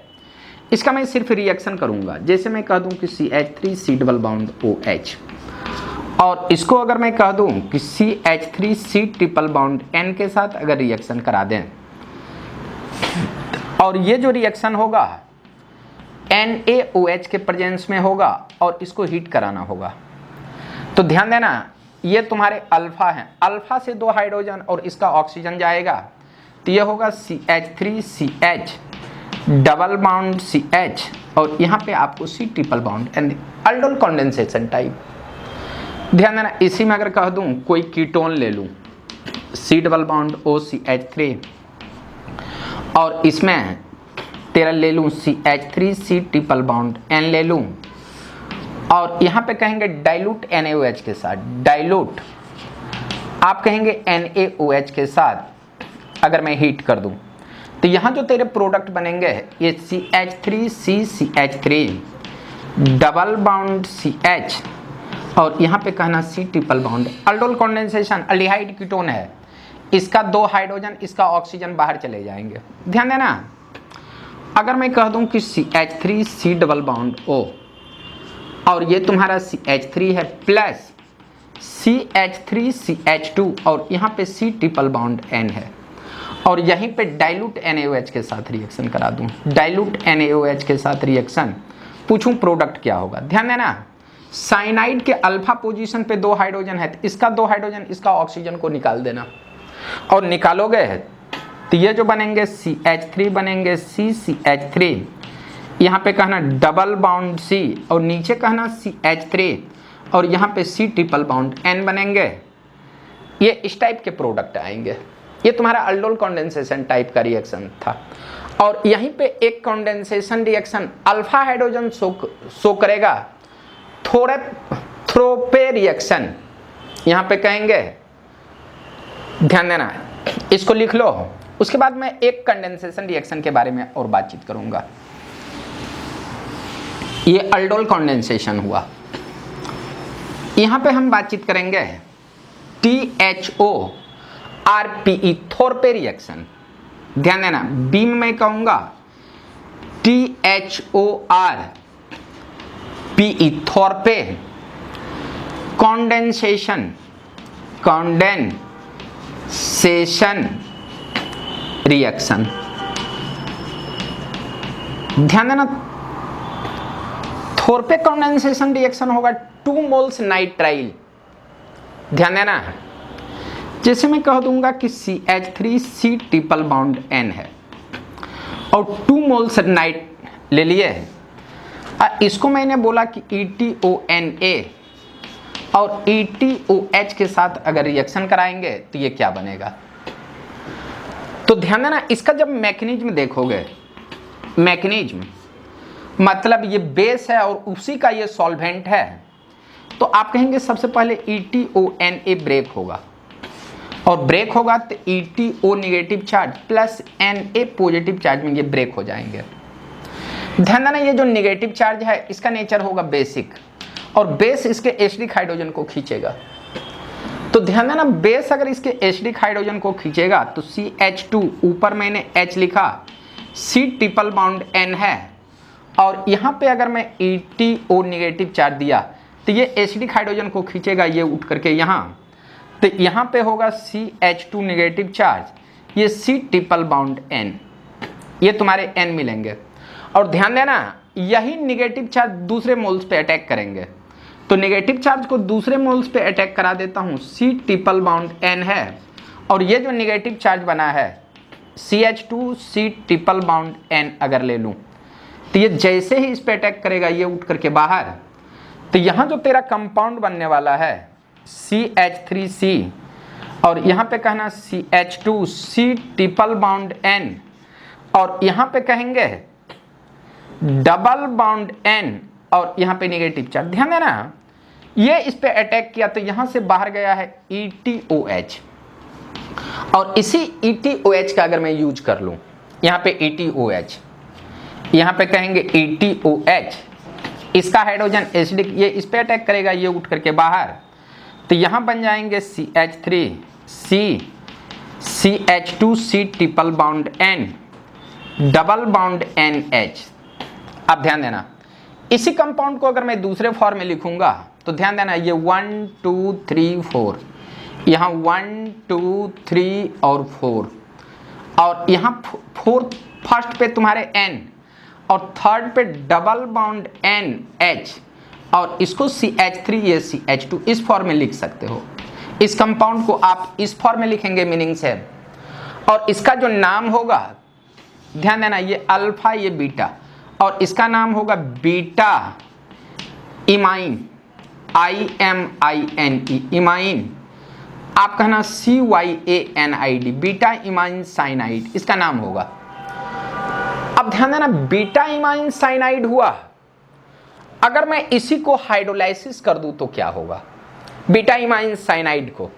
इसका मैं सिर्फ रिएक्शन करूंगा। जैसे मैं कह दूं कि CH3 C double bound OH, और इसको अगर मैं कह दूं कि CH3 C triple bound N के साथ अगर रिएक्शन करा दें, और ये जो रिएक्शन होगा NaOH के प्रेजेंस में होगा और इसको हीट कराना होगा। तो ध्यान देना, ये तुम्हारे अल्फा हैं, अल्फा से 2 हाइड्रोजन और इसका ऑक्सीजन जाएगा, तो ये होगा CH3CH डबल बाउंड CH, और यहाँ पे आपको C triple bound and aldol condensation type. ध्यान देना, इसी में अगर कह दूं कोई कीटोन ले लूं C डबल बाउंड OCH3, और इसमें तेरा ले लूं CH3 C triple bound N ले लूं, और यहाँ पे कहेंगे डाइल्यूट NaOH के साथ, डाइल्यूट आप कहेंगे NaOH के साथ अगर मैं हीट कर दूं, तो यहाँ जो तेरे प्रोडक्ट बनेंगे ये CH3CCH3 डबल बाउंड CH, और यहाँ पे कहना C triple bound. Aldol condensation aldehyde ketone है, इसका 2 हाइड्रोजन इसका ऑक्सीजन बाहर चले जाएंगे। ध्यान देना, अगर मैं कह दूं कि CH3 C double bound O, और ये तुम्हारा CH3 है प्लस CH3 CH2, और यहाँ पे C ट्रिपल बाउंड N है, और यहीं पे डाइल्यूट NaOH के साथ रिएक्शन करा दूं, डाइल्यूट NaOH के साथ रिएक्शन, पूछूं प्रोडक्ट क्या होगा। ध्यान देना, साइनाइड के अल्फा पोजीशन पे 2 हाइड्रोजन है, तो इसका 2 हाइड्रोजन इसका ऑक्सीजन को निकाल देना, और निकालोगे तो ये जो बनेंगे CH3 बनेंगे CCH3, यहाँ पे कहना डबल बाउंड C, और नीचे कहना CH3, और यहाँ पे C ट्रिपल बाउंड N बनेंगे। ये इस टाइप के प्रोडक्ट आएंगे। ये तुम्हारा अल्डोल कंडेंसेशन टाइप का रिएक्शन था, और यहीं पे एक condensation reaction alpha hydrogen show करेगा, थ्रोपे रिएक्शन यहाँ पे कहेंगे। ध्यान देना, इसको लिख लो, उसके बाद मैं एक कंडेंसेशन रिएक्शन के बारे में और बातचीत करूंगा। ये अल्डोल कंडेंसेशन हुआ, यहाँ पे हम बातचीत करेंगे THO RPE थोरपे रिएक्शन। ध्यान देना, बी में मैं कहूंगा THORPE थोरपे कंडेंसेशन रिएक्शन। ध्यान देना, थोरपे कंडेंसेशन रिएक्शन होगा 2 मोल्स नाइट्राइल। ध्यान देना, जैसे मैं कह दूंगा कि CH3 C triple bound N है और 2 मोल्स नाइट ले लिए, इसको मैंने बोला कि ETONA और ETOH के साथ अगर रिएक्शन कराएंगे तो ये क्या बनेगा। तो ध्यान देना, इसका जब मैकेनिज्म देखोगे, मैकेनिज्म मतलब ये बेस है और उसी का ये सॉल्वेंट है, तो आप कहेंगे सबसे पहले ETONA ब्रेक होगा, और ब्रेक होगा तो ETO negative charge plus Na positive charge में ये ब्रेक हो जाएंगे। ध्यान देना, ये जो निगेटिव चार्ज है इसका नेचर होगा बेसिक, और बेस इसके एसिडिक हाइड्रोजन को खींचेगा। तो ध्यान देना, बेस अगर इसके एसिडिक हाइड्रोजन को खींचेगा तो CH2, ऊपर मैंने H लिखा, C ट्रिपल बाउंड N है, और यहाँ पे अगर मैं ETO निगेटिव चार्ज दिया तो ये एसिडिक हाइड्रोजन को खींचेगा, ये उठ करके यहाँ, तो यहाँ पे होगा CH2 निगेटिव चार्ज, ये C ट्रिपल बाउंड N, ये तुम्हारे N मिलेंगे। और ध्यान देना, यही निगेटिव चार्ज दूसरे मोल्स पे अटैक करेंगे, तो निगेटिव चार्ज को दूसरे मोल्स पे अटैक करा देता हूँ, C ट्रिपल बाउंड N है, और ये जो निगेटिव चार्ज बना है CH2C ट्रिपल बाउंड N अगर ले लूं तो ये जैसे ही इस पे अटैक करेगा ये उठ करके बाहर, तो यहां जो तेरा कंपाउंड बनने वाला है CH3C और यहां पे कहना CH2C ट्रिपल बाउंड N और यहां पे कहेंगे डबल बाउंड N और यहां पे नेगेटिव चार्ज। ध्यान देना, ये इस पे अटैक किया तो यहां से बाहर गया है ETOH और इसी ETOH का अगर मैं यूज कर लूं, यहां पे ETOH, यहां पे कहेंगे ETOH, इसका हाइड्रोजन एसिडिक, ये इस पे अटैक करेगा ये उठ करके बाहर, तो यहां बन जाएंगे CH3C CH2C triple bound N double bond NH। अब ध्यान देना, इसी कंपाउंड को अगर मैं दूसरे फॉर्म में लिखूंगा तो ध्यान देना ये 1 2 3 4, यहाँ 1 2 3 और 4 और यहाँ 4 फर्स्ट पे तुम्हारे N और थर्ड पे डबल बाउंड NH और इसको CH3 ये CH2 इस फॉर्म में लिख सकते हो। इस कंपाउंड को आप इस फॉर्म में लिखेंगे मीनिंग से, और इसका जो नाम होगा ध्यान देना ये अल्फा ये बीटा और इसका नाम होगा बीटा इमाइन IMINE इमाइन, आप कहना CYANID बीटा इमाइन साइनाइड इसका नाम होगा। अब ध्यान देना बीटा इमाइन साइनाइड हुआ, अगर मैं इसी को हाइड्रोलाइसिस कर दूं तो क्या होगा बीटा इमाइन साइनाइड को।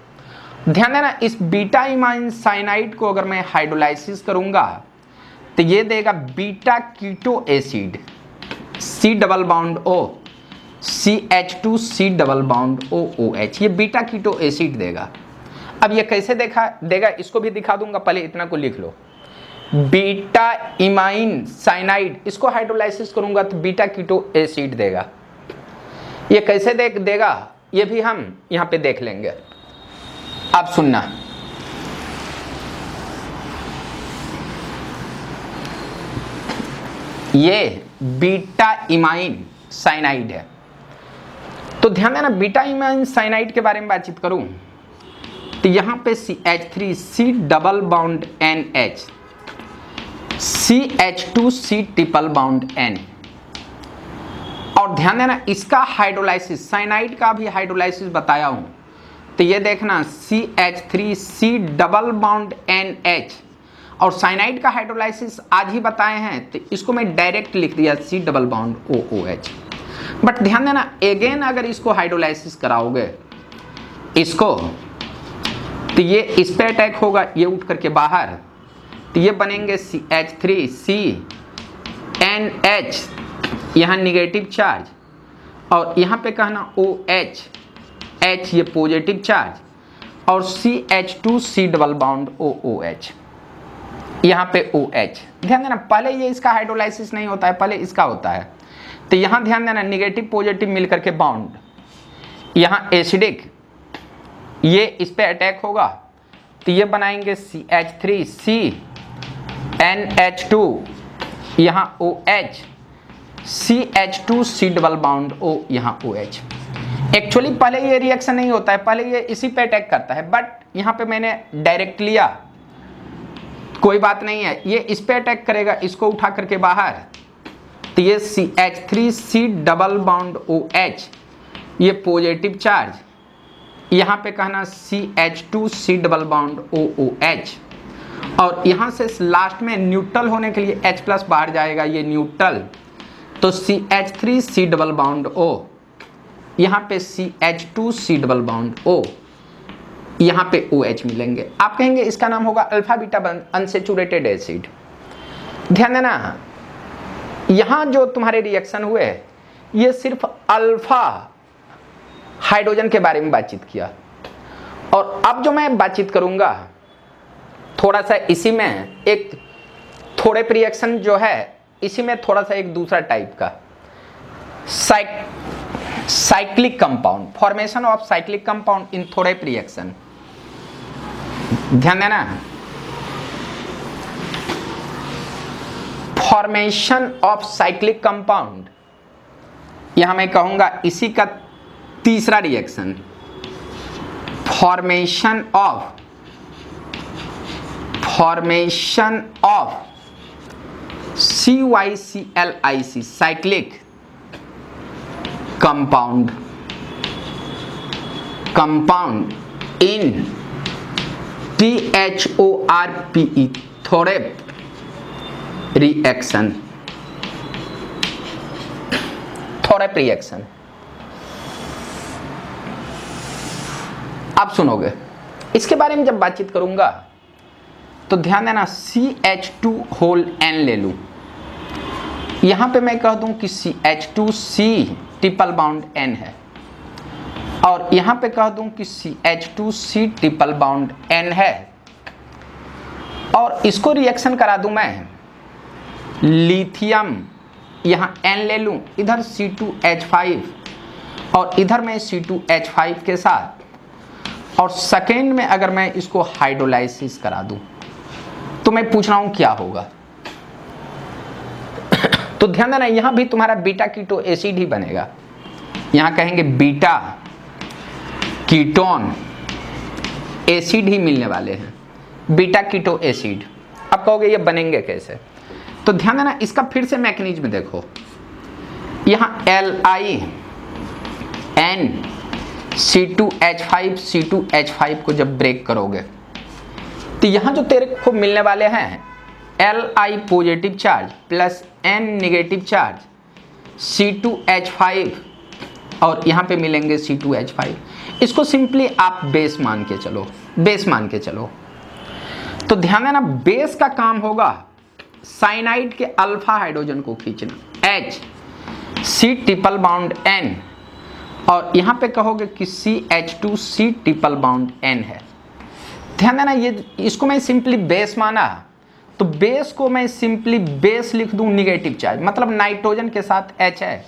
ध्यान देना इस बीटा इमाइन साइनाइड को अगर मैं हाइड्रोलाइसिस करूंगा तो ये देगा beta keto acid C double bound O CH2C double bound OOH, ये बीटा कीटो एसिड देगा। अब ये कैसे देगा इसको भी दिखा दूंगा, पहले इतना को लिख लो। बीटा इमाइन साइनाइड इसको हाइड्रोलाइसिस करूंगा तो बीटा कीटो एसिड देगा। ये कैसे देगा ये भी हम यहां पे देख लेंगे। अब सुनना, ये बीटा इमाइन साइनाइड है, तो ध्यान देना बीटा इमाइन साइनाइड के बारे में बातचीत करूं तो यहां पे CH3C double bond NH CH2C triple bound N और ध्यान देना इसका हाइड्रोलाइसिस साइनाइड का भी हाइड्रोलाइसिस बताया हूं, तो ये देखना CH3C डबल बाउंड NH और साइनाइड का हाइड्रोलाइसिस आज ही बताए हैं तो इसको मैं डायरेक्ट लिख दिया C double bound OOH। But ध्यान देना अगेन अगर इसको हाइड्रोलाइसिस कराओगे इसको तो ये इस पे अटैक होगा ये उठ करके बाहर, तो ये बनेंगे CH3C NH यहाँ निगेटिव चार्ज और यहाँ पे कहना OH H ये पॉजिटिव चार्ज और CH2C डबल बाउंड OOH यहाँ पे OH। ध्यान देना पहले ये इसका हाइड्रोलाइसिस नहीं होता है, पहले इसका होता है, तो यहाँ ध्यान देना निगेटिव पॉजिटिव मिलकर के बाउंड, यहाँ एसिडिक ये इस पे अटैक होगा तो ये बनाएंगे CH3C NH2 यहाँ OH CH2C double bound O यहाँ OH। एक्चुअली पहले ये रिएक्शन नहीं होता है, पहले ये इसी पे अटैक करता है, बट यहाँ पे मैंने डायरेक्ट लिया, कोई बात नहीं है, ये इस पे अटैक करेगा इसको उठा करके बाहर, तो ये CH3C डबल बाउंड OH ये पॉजिटिव चार्ज, यहाँ पे कहना CH2C डबल बाउंड OOH और यहाँ से लास्ट में न्यूट्रल होने के लिए H प्लस बाहर जाएगा ये न्यूट्रल, तो CH3C डबल बाउंड O यहाँ पे CH2C डबल बाउंड O यहाँ पे OH मिलेंगे। आप कहेंगे इसका नाम होगा अल्फा बीटा अनसेचुरेटेड एसिड। ध्यान देना यहाँ जो तुम्हारे रिएक्शन हुए ये सिर्फ अल्फा हाइड्रोजन के बारे में बातचीत किया, और अब जो मैं बातचीत करूंगा थोड़ा सा इसी में एक थोड़े रिएक्शन जो है इसी में थोड़ा सा एक दूसरा टाइप का cyclic compound, formation of cyclic compound इन थोड़े रिएक्शन। ध्यान देना फॉर्मेशन ऑफ साइक्लिक कंपाउंड, यहां मैं कहूंगा इसी का तीसरा reaction, formation of formation of CYCLIC cyclic compound in THORPE Thorpe reaction. Thorpe reaction आप सुनोगे, इसके बारे में जब बातचीत करूंगा तो ध्यान देना, CH2 ले लूं, यहां पे मैं कह दूं कि CH2C ट्रिपल बाउंड N है, और यहां पे कह दूं कि CH2C ट्रिपल बाउंड N है, और इसको रिएक्शन करा दूं मैं लिथियम, यहां N ले लूं, इधर C2H5 और इधर मैं C2H5 के साथ, और सेकेंड में अगर मैं इसको हाइड्रोलाइसिस करा दूं तो मैं पूछ रहा हूं क्या होगा। तो ध्यान देना, यहां भी तुम्हारा बीटा कीटो एसिड ही बनेगा, यहां कहेंगे बीटा कीटोन एसिड ही मिलने वाले हैं, बीटा कीटो एसिड। अब कहोगे ये बनेंगे कैसे, तो ध्यान देना, इसका फिर से मैकेनिज्म देखो, यहां LIN C2H5 को जब ब्रेक करोगे तो यहां जो तेरे को मिलने वाले हैं Li positive charge plus N negative charge C2H5, और यहां पे मिलेंगे C2H5। इसको सिंपली आप बेस मान के चलो, बेस मान के चलो। तो ध्यान देना, बेस का काम होगा साइनाइड के अल्फा हाइड्रोजन को खींचना, H C triple bound N, और यहां पे कहोगे कि CH2C ट्रिपल बाउंड N है। ध्यान देना, ये इसको मैं सिंपली बेस माना, तो बेस को मैं सिंपली बेस लिख दूं नेगेटिव चार्ज, मतलब नाइट्रोजन के साथ H है,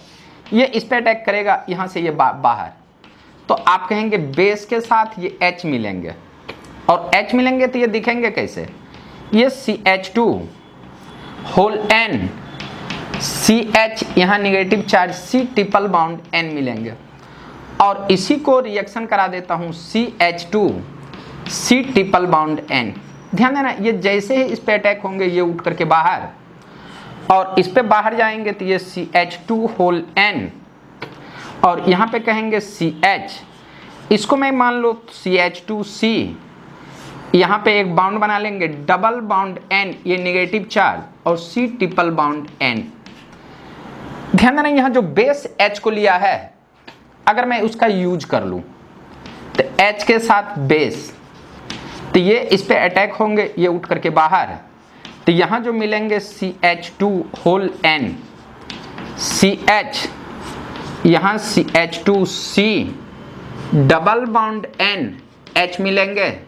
ये इस पे अटैक करेगा, यहां से ये बाहर, तो आप कहेंगे बेस के साथ ये H मिलेंगे, और H मिलेंगे तो ये दिखेंगे कैसे, ये CH2 N CH, यहां negative charge C triple bound N मिलेंगे, और इसी को रिएक्शन करा देता हूं CH2C ट्रिपल बाउंड N। ध्यान देना, ये जैसे ही इस पे अटैक होंगे ये उठ करके बाहर, और इस पे बाहर जाएंगे तो ये CH2 N, और यहां पे कहेंगे CH, इसको मैं मान लो CH2C, यहां पे एक बाउंड बना लेंगे डबल बाउंड N, ये नेगेटिव चार्ज, और C ट्रिपल बाउंड N। ध्यान देना, यहां जो बेस H को लिया है अगर मैं उसका यूज कर लूं तो H के साथ बेस, तो ये इस पे अटैक होंगे, ये उठ करके बाहर, तो यहां जो मिलेंगे CH2 N CH, यहां CH2C double bound N H मिलेंगे,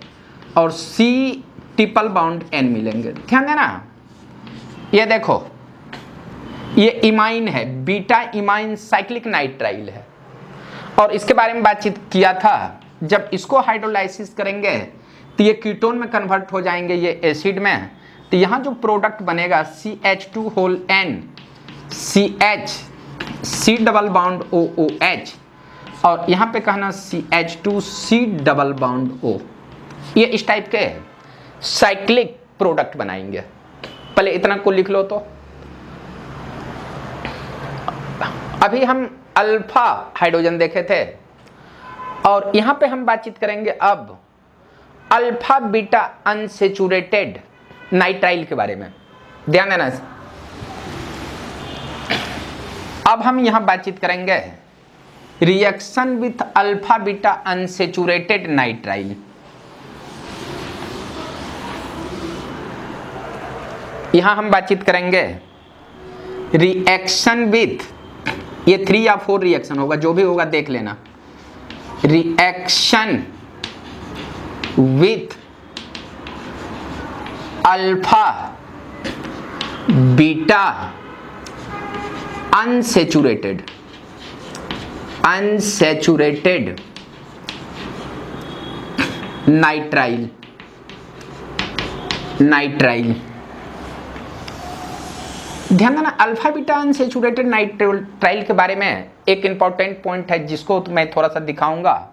और C ट्रिपल बाउंड N मिलेंगे। ध्यान देना, ये देखो, ये इमाइन है, बीटा इमाइन साइक्लिक नाइट्राइल है, और इसके बारे में बातचीत किया था, जब इसको हाइड्रोलाइसिस करेंगे तो ये कीटोन में कन्वर्ट हो जाएंगे, ये एसिड में, तो यहाँ जो प्रोडक्ट बनेगा CH2 N CH C double bound OOH, और यहाँ पे कहना CH2C डबल बाउंड O, ये इस टाइप के साइक्लिक प्रोडक्ट बनाएंगे। पहले इतना को लिख लो। तो अभी हम अल्फा हाइड्रोजन देखे थे, और यहां पे हम बातचीत करेंगे अब अल्फा बीटा अनसेचुरेटेड नाइट्राइल के बारे में। ध्यान देना, अब हम यहां बातचीत करेंगे reaction with alpha beta unsaturated nitrile. यहां हम बातचीत करेंगे रिएक्शन विथ, ये 3 या 4 रिएक्शन होगा, जो भी होगा देख लेना, reaction with alpha beta unsaturated nitrile ध्यान देना, अल्फा बीटा अनसेचुरेटेड नाइट्राइल के बारे में एक इंपॉर्टेंट पॉइंट है जिसको तो मैं थोड़ा सा दिखाऊंगा।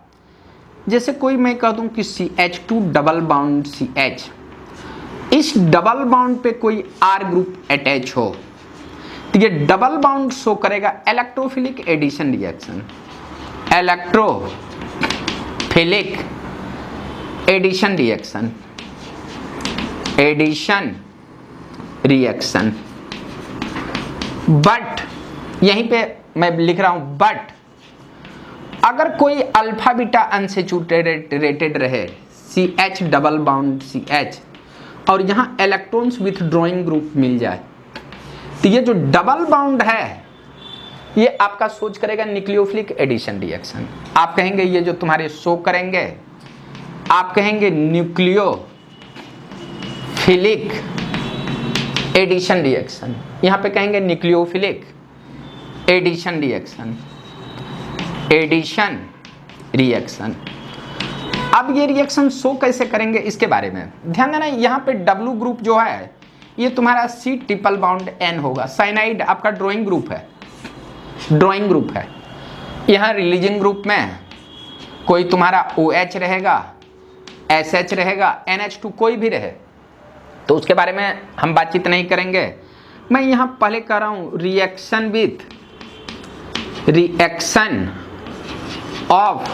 जैसे कोई मैं कह दूं कि CH2 डबल बाउंड CH, इस डबल बॉन्ड पे कोई R ग्रुप अटैच हो तो ये डबल बॉन्ड शो करेगा electrophilic addition reaction, electrophilic addition reaction, addition reaction. But यहीं पे मैं लिख रहा हूं बट अगर कोई अल्फा बीटा अनसैचुरेटेड रहे CH डबल बॉन्ड CH और यहां इलेक्ट्रॉन्स विथड्रॉइंग ग्रुप मिल जाए तो ये जो डबल बॉन्ड है ये आपका सोच करेगा न्यूक्लियोफिलिक एडिशन रिएक्शन। आप कहेंगे ये जो तुम्हारे शो करेंगे आप कहेंगे न्यूक्लियोफिलिक एडिशन रिएक्शन, यहां पे कहेंगे nucleophilic addition reaction, addition reaction. अब ये रिएक्शन शो कैसे करेंगे इसके बारे में ध्यान देना। यहां पे W ग्रुप जो है ये तुम्हारा C ट्रिपल बॉन्ड N होगा। साइनाइड आपका ड्राइंग ग्रुप है, ड्राइंग ग्रुप है। यहां रिलीजिंग ग्रुप में कोई तुम्हारा OH रहेगा, SH रहेगा, NH2 कोई भी रहे तो उसके बारे में हम बातचीत नहीं करेंगे। मैं यहां पहले कर रहा हूं रिएक्शन विथ, रिएक्शन ऑफ,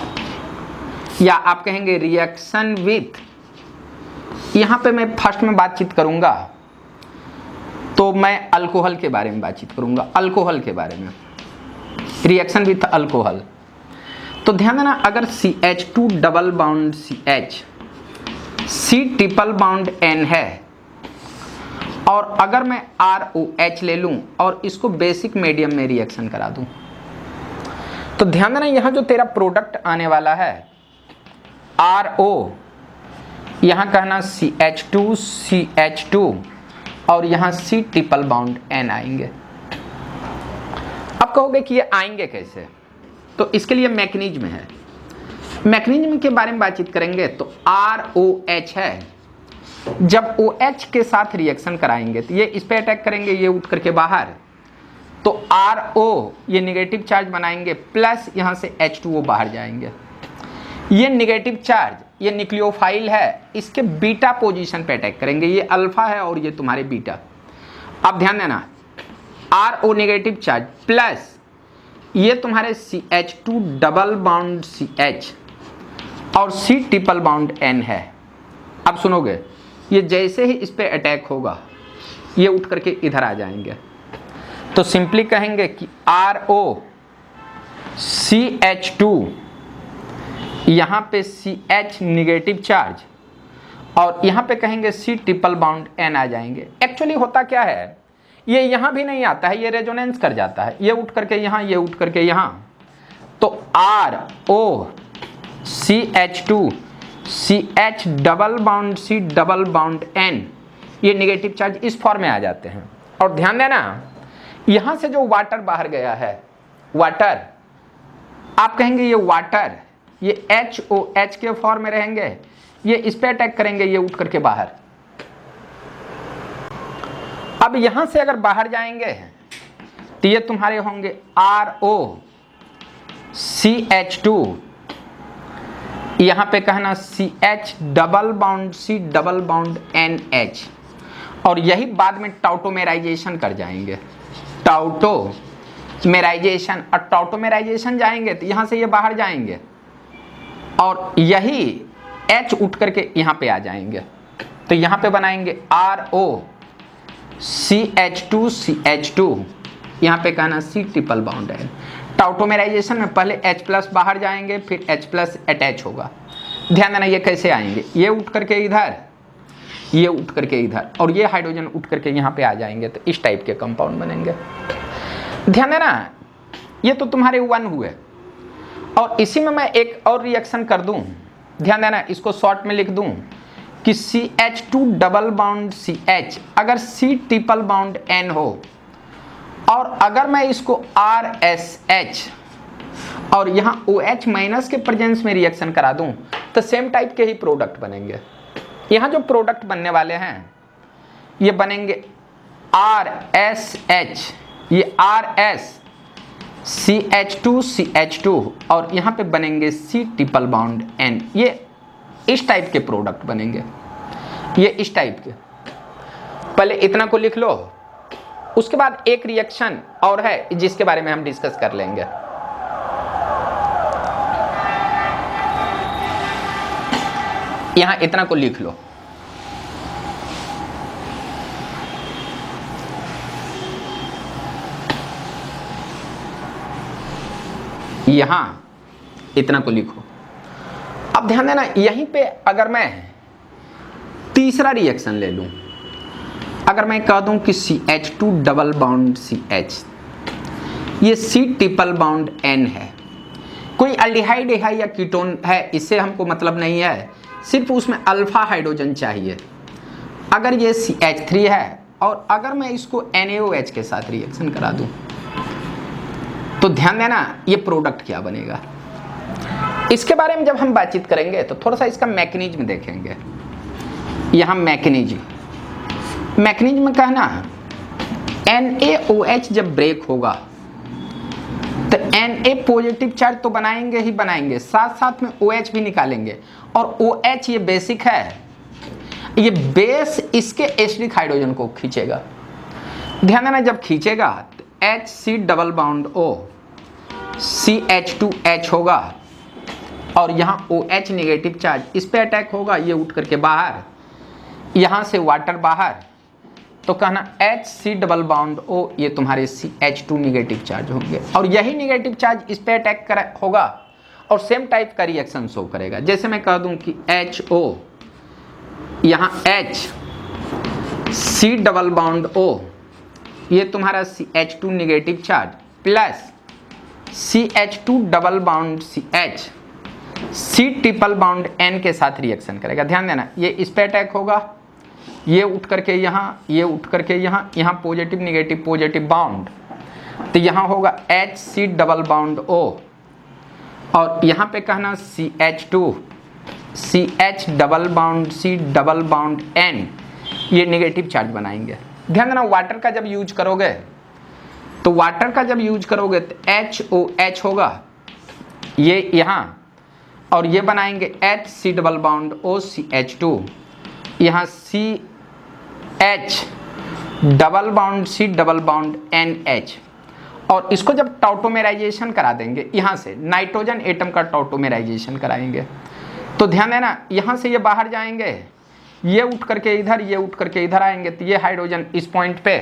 या आप कहेंगे रिएक्शन विथ, यहां पे मैं फर्स्ट में बातचीत करूंगा तो मैं अल्कोहल के बारे में बातचीत करूंगा, अल्कोहल के बारे में, रिएक्शन विथ अल्कोहल। तो ध्यान देना अगर CH2 double bond CH C triple bond N है और अगर मैं ROH ले लूं और इसको बेसिक मीडियम में रिएक्शन करा दूं तो ध्यान देना यहां जो तेरा प्रोडक्ट आने वाला है RO, यहां कहना CH2 और यहां C ट्रिपल बॉन्ड N आएंगे। अब कहोगे कि ये आएंगे कैसे, तो इसके लिए मैकेनिज्म है। मैकेनिज्म के बारे में बातचीत करेंगे तो ROH है, जब OH के साथ रिएक्शन कराएंगे तो ये इस पे अटैक करेंगे, ये उठ करके बाहर, तो RO ये नेगेटिव चार्ज बनाएंगे प्लस यहां से H2O बाहर जाएंगे। ये नेगेटिव चार्ज ये न्यूक्लियोफाइल है, इसके बीटा पोजीशन पे अटैक करेंगे, ये अल्फा है और ये तुम्हारे बीटा। अब ध्यान देना RO नेगेटिव चार्ज प्लस ये तुम्हारे CH2 डबल बॉन्ड CH और C ट्रिपल बॉन्ड N है। अब सुनोगे ये जैसे ही इस पे अटैक होगा ये उठ करके इधर आ जाएंगे तो सिंपली कहेंगे कि RO CH2, यहां पे CH नेगेटिव चार्ज और यहां पे कहेंगे C ट्रिपल बॉन्ड N आ जाएंगे। एक्चुअली होता क्या है ये यहां भी नहीं आता है, ये रेजोनेंस कर जाता है, ये उठ करके यहां, ये उठ करके यहां, तो RO CH2 CH double bond C double bond N ये नेगेटिव चार्ज इस फॉर्म में आ जाते हैं। और ध्यान देना यहां से जो वाटर बाहर गया है, वाटर, आप कहेंगे ये वाटर, ये HOH के फॉर्म में रहेंगे, ये इस पे अटैक करेंगे, ये उठ करके बाहर। अब यहां से अगर बाहर जाएंगे तो ये तुम्हारे होंगे RO CH2, यहां पे कहना CH double bond C double bond NH, और यही बाद में टाउटोमेराइजेशन कर जाएंगे, टाउटोमेराइजेशन, और टाउटोमेराइजेशन जाएंगे तो यहां से ये बाहर जाएंगे और यही H उठ करके यहां पे आ जाएंगे तो यहां पे बनाएंगे RO CH2 यहां पे कहना C ट्रिपल बॉन्ड है। टाउटोमेराइजेशन में पहले H प्लस बाहर जाएंगे फिर H प्लस अटैच होगा। ध्यान देना ये कैसे आएंगे, ये उठ करके इधर, ये उठ करके इधर, और ये हाइड्रोजन उठ करके यहाँ पे आ जाएंगे तो इस टाइप के कंपाउंड बनेंगे। ध्यान देना ये तो तुम्हारे 1 हुए, और इसी में मैं एक और रिएक्शन कर दूं, ध्यान देना इसको शॉर्ट में लिख दूं कि CH2 डबल बॉन्ड CH अगर C ट्रिपल बॉन्ड N हो और अगर मैं इसको RSH और यहाँ OH माइनस के प्रेजेंस में रिएक्शन करा दूं तो सेम टाइप के ही प्रोडक्ट बनेंगे। यहाँ जो प्रोडक्ट बनने वाले हैं ये बनेंगे RSH, ये RS CH2 और यहाँ पे बनेंगे C ट्रिपल बॉन्ड N, ये इस टाइप के प्रोडक्ट बनेंगे, ये इस टाइप के। पहले इतना को लिख लो, उसके बाद एक रिएक्शन और है जिसके बारे में हम डिस्कस कर लेंगे। यहां इतना को लिख लो। यहां इतना को लिखो। अब ध्यान देना, यहीं पे अगर मैं तीसरा रिएक्शन ले लूं, अगर मैं कह दूं कि CH2 डबल बाउंड CH, ये C ट्रिपल बाउंड N है, कोई अल्डिहाइड है या कीटोन है इससे हमको मतलब नहीं है, सिर्फ उसमें अल्फा हाइड्रोजन चाहिए। अगर ये CH3 है और अगर मैं इसको NaOH के साथ रिएक्शन करा दूं तो ध्यान देना ये प्रोडक्ट क्या बनेगा। इसके बारे में जब हम बातचीत करेंगे तो थोड़ा सा इसका मैकेनिज्म देखेंगे। यहां मैकेनिज्म कहना, NaOH जब ब्रेक होगा तो Na पॉजिटिव चार्ज तो बनाएंगे ही बनाएंगे, साथ साथ में OH भी निकालेंगे। और OH ये बेसिक है, ये बेस इसके एसिडिक हाइड्रोजन को खींचेगा। ध्यान देना, जब खींचेगा तो HC double bound O CH2H होगा और यहाँ OH नेगेटिव चार्ज इस पे अटैक होगा, ये उठ करके बाहर, यहाँ से वाटर बाहर, तो कहना HC डबल बाउंड O ये तुम्हारे CH2 नेगेटिव चार्ज होंगे और यही नेगेटिव चार्ज इस पे अटैक होगा और सेम टाइप का रिएक्शन शो करेगा। जैसे मैं कह दूं कि HO, यहाँ H C double bound O ये तुम्हारा CH2 negative charge plus CH2 double bound CH C triple bound N के साथ रिएक्शन करेगा। ध्यान देना, ये इस पे अटैक होगा, ये उठ करके यहाँ, ये उठ करके यहाँ, यहाँ पॉजिटिव नेगेटिव पॉजिटिव बाउंड, तो यहाँ होगा HC डबल बाउंड O और यहाँ पे कहना CH2 CH double bond C double bound N ये नेगेटिव चार्ज बनाएंगे। ध्यान देना, वाटर का जब यूज करोगे तो HOH होगा ये यहाँ, और ये बनाएंगे HC double bound O CH2, यहाँ CH double bond C double bound NH, और इसको जब टॉटोमेराइजेशन करा देंगे, यहाँ से नाइट्रोजन एटम का टॉटोमेराइजेशन कराएंगे, तो ध्यान देना यहाँ से ये बाहर जाएंगे, ये उठ करके इधर, ये उठ करके इधर आएंगे, तो ये हाइड्रोजन इस पॉइंट पे,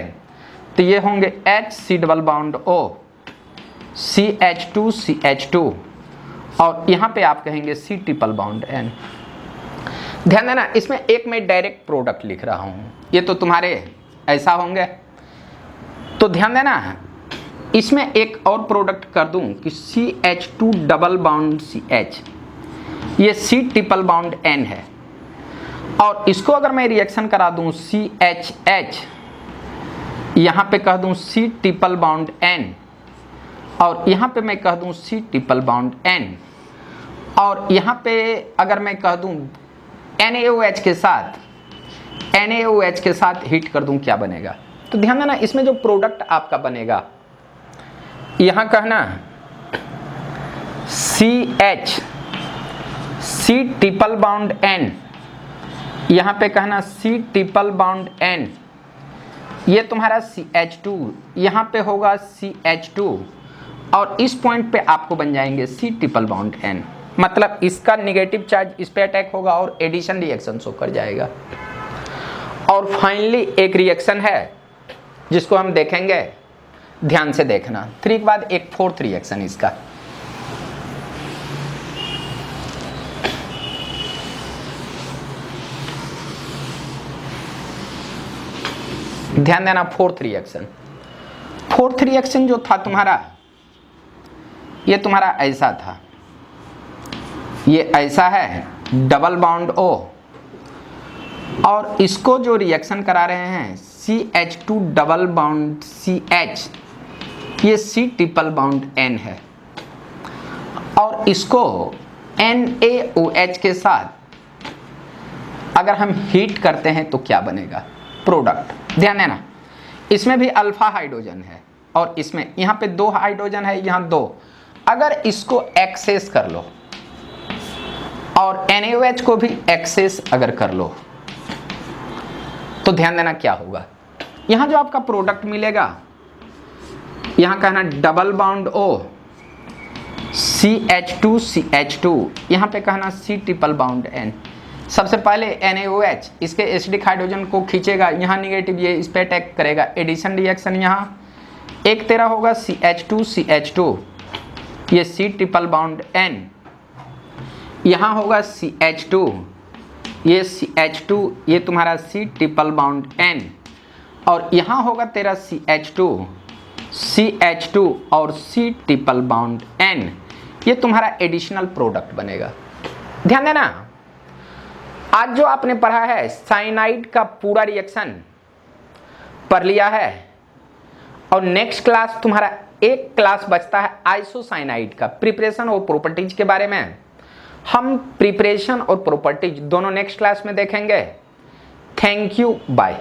तो ये होंगे HC double bound O CH2 CH2 और यहाँ पे आप कहेंगे C ट्रिपल बाउंड N। ध्यान देना, इसमें एक मैं डायरेक्ट प्रोडक्ट लिख रहा हूँ, ये तो तुम्हारे ऐसा होंगे, तो ध्यान देना इसमें एक और प्रोडक्ट कर दूं कि CH2 डबल बाउंड CH ये C ट्रिपल बाउंड N है और इसको अगर मैं रिएक्शन करा दूं CHH, यहाँ पे कह दूं C ट्रिपल बाउंड N और यहाँ पे मैं कह दूं C ट्रिपल बाउंड N और यहाँ पे अगर मैं कह दूं NaOH के साथ हीट कर दूं, क्या बनेगा। तो ध्यान देना, इसमें जो प्रोडक्ट आपका बनेगा, यहाँ कहना CH C triple bound N, यहाँ पे कहना C ट्रिपल बाउंड N, ये तुम्हारा CH2, यहाँ पे होगा CH2 और इस पॉइंट पे आपको बन जाएंगे C ट्रिपल बाउंड N, मतलब इसका नेगेटिव चार्ज इस पे अटैक होगा और एडिशन रिएक्शन शो कर जाएगा। और फाइनली एक रिएक्शन है जिसको हम देखेंगे, ध्यान से देखना, 3 के बाद एक 4th रिएक्शन इसका। ध्यान देना, 4th रिएक्शन जो था तुम्हारा, ये तुम्हारा ऐसा था, ये ऐसा है डबल बाउंड O और इसको जो रिएक्शन करा रहे हैं CH2 डबल बाउंड CH ये C ट्रिपल बाउंड N है और इसको NaOH के साथ अगर हम हीट करते हैं तो क्या बनेगा प्रोडक्ट। ध्यान देना, इसमें भी अल्फा हाइड्रोजन है और इसमें यहाँ पे 2 हाइड्रोजन है, यहाँ 2, अगर इसको एक्सेस कर लो और NaOH को भी एक्सेस अगर कर लो तो ध्यान देना क्या होगा, यहां जो आपका प्रोडक्ट मिलेगा, यहां कहना double bond O CH2 CH2, यहां पे कहना C ट्रिपल बॉन्ड N। सबसे पहले NaOH इसके एसिडिक हाइड्रोजन को खींचेगा, यहाँ निगेटिव ये इस पे अटैक करेगा, एडिशन रिएक्शन यहाँ एक तेरा होगा CH2 CH2, ये C ट्रिपल बॉन्ड N, यहाँ होगा CH2, ये CH2, ये तुम्हारा C ट्रिपल बॉन्ड N, और यहाँ होगा तेरा CH2 CH2 और C ट्रिपल बॉन्ड N, ये तुम्हारा एडिशनल प्रोडक्ट बनेगा। ध्यान देना, आज जो आपने पढ़ा है साइनाइड का पूरा रिएक्शन पढ़ लिया है, और नेक्स्ट क्लास तुम्हारा एक क्लास बचता है आइसोसाइनाइड का, प्रिपरेशन और प्रॉपर्टीज के बारे में। हम प्रिपरेशन और प्रॉपर्टीज दोनों नेक्स्ट क्लास में देखेंगे। Thank you, bye.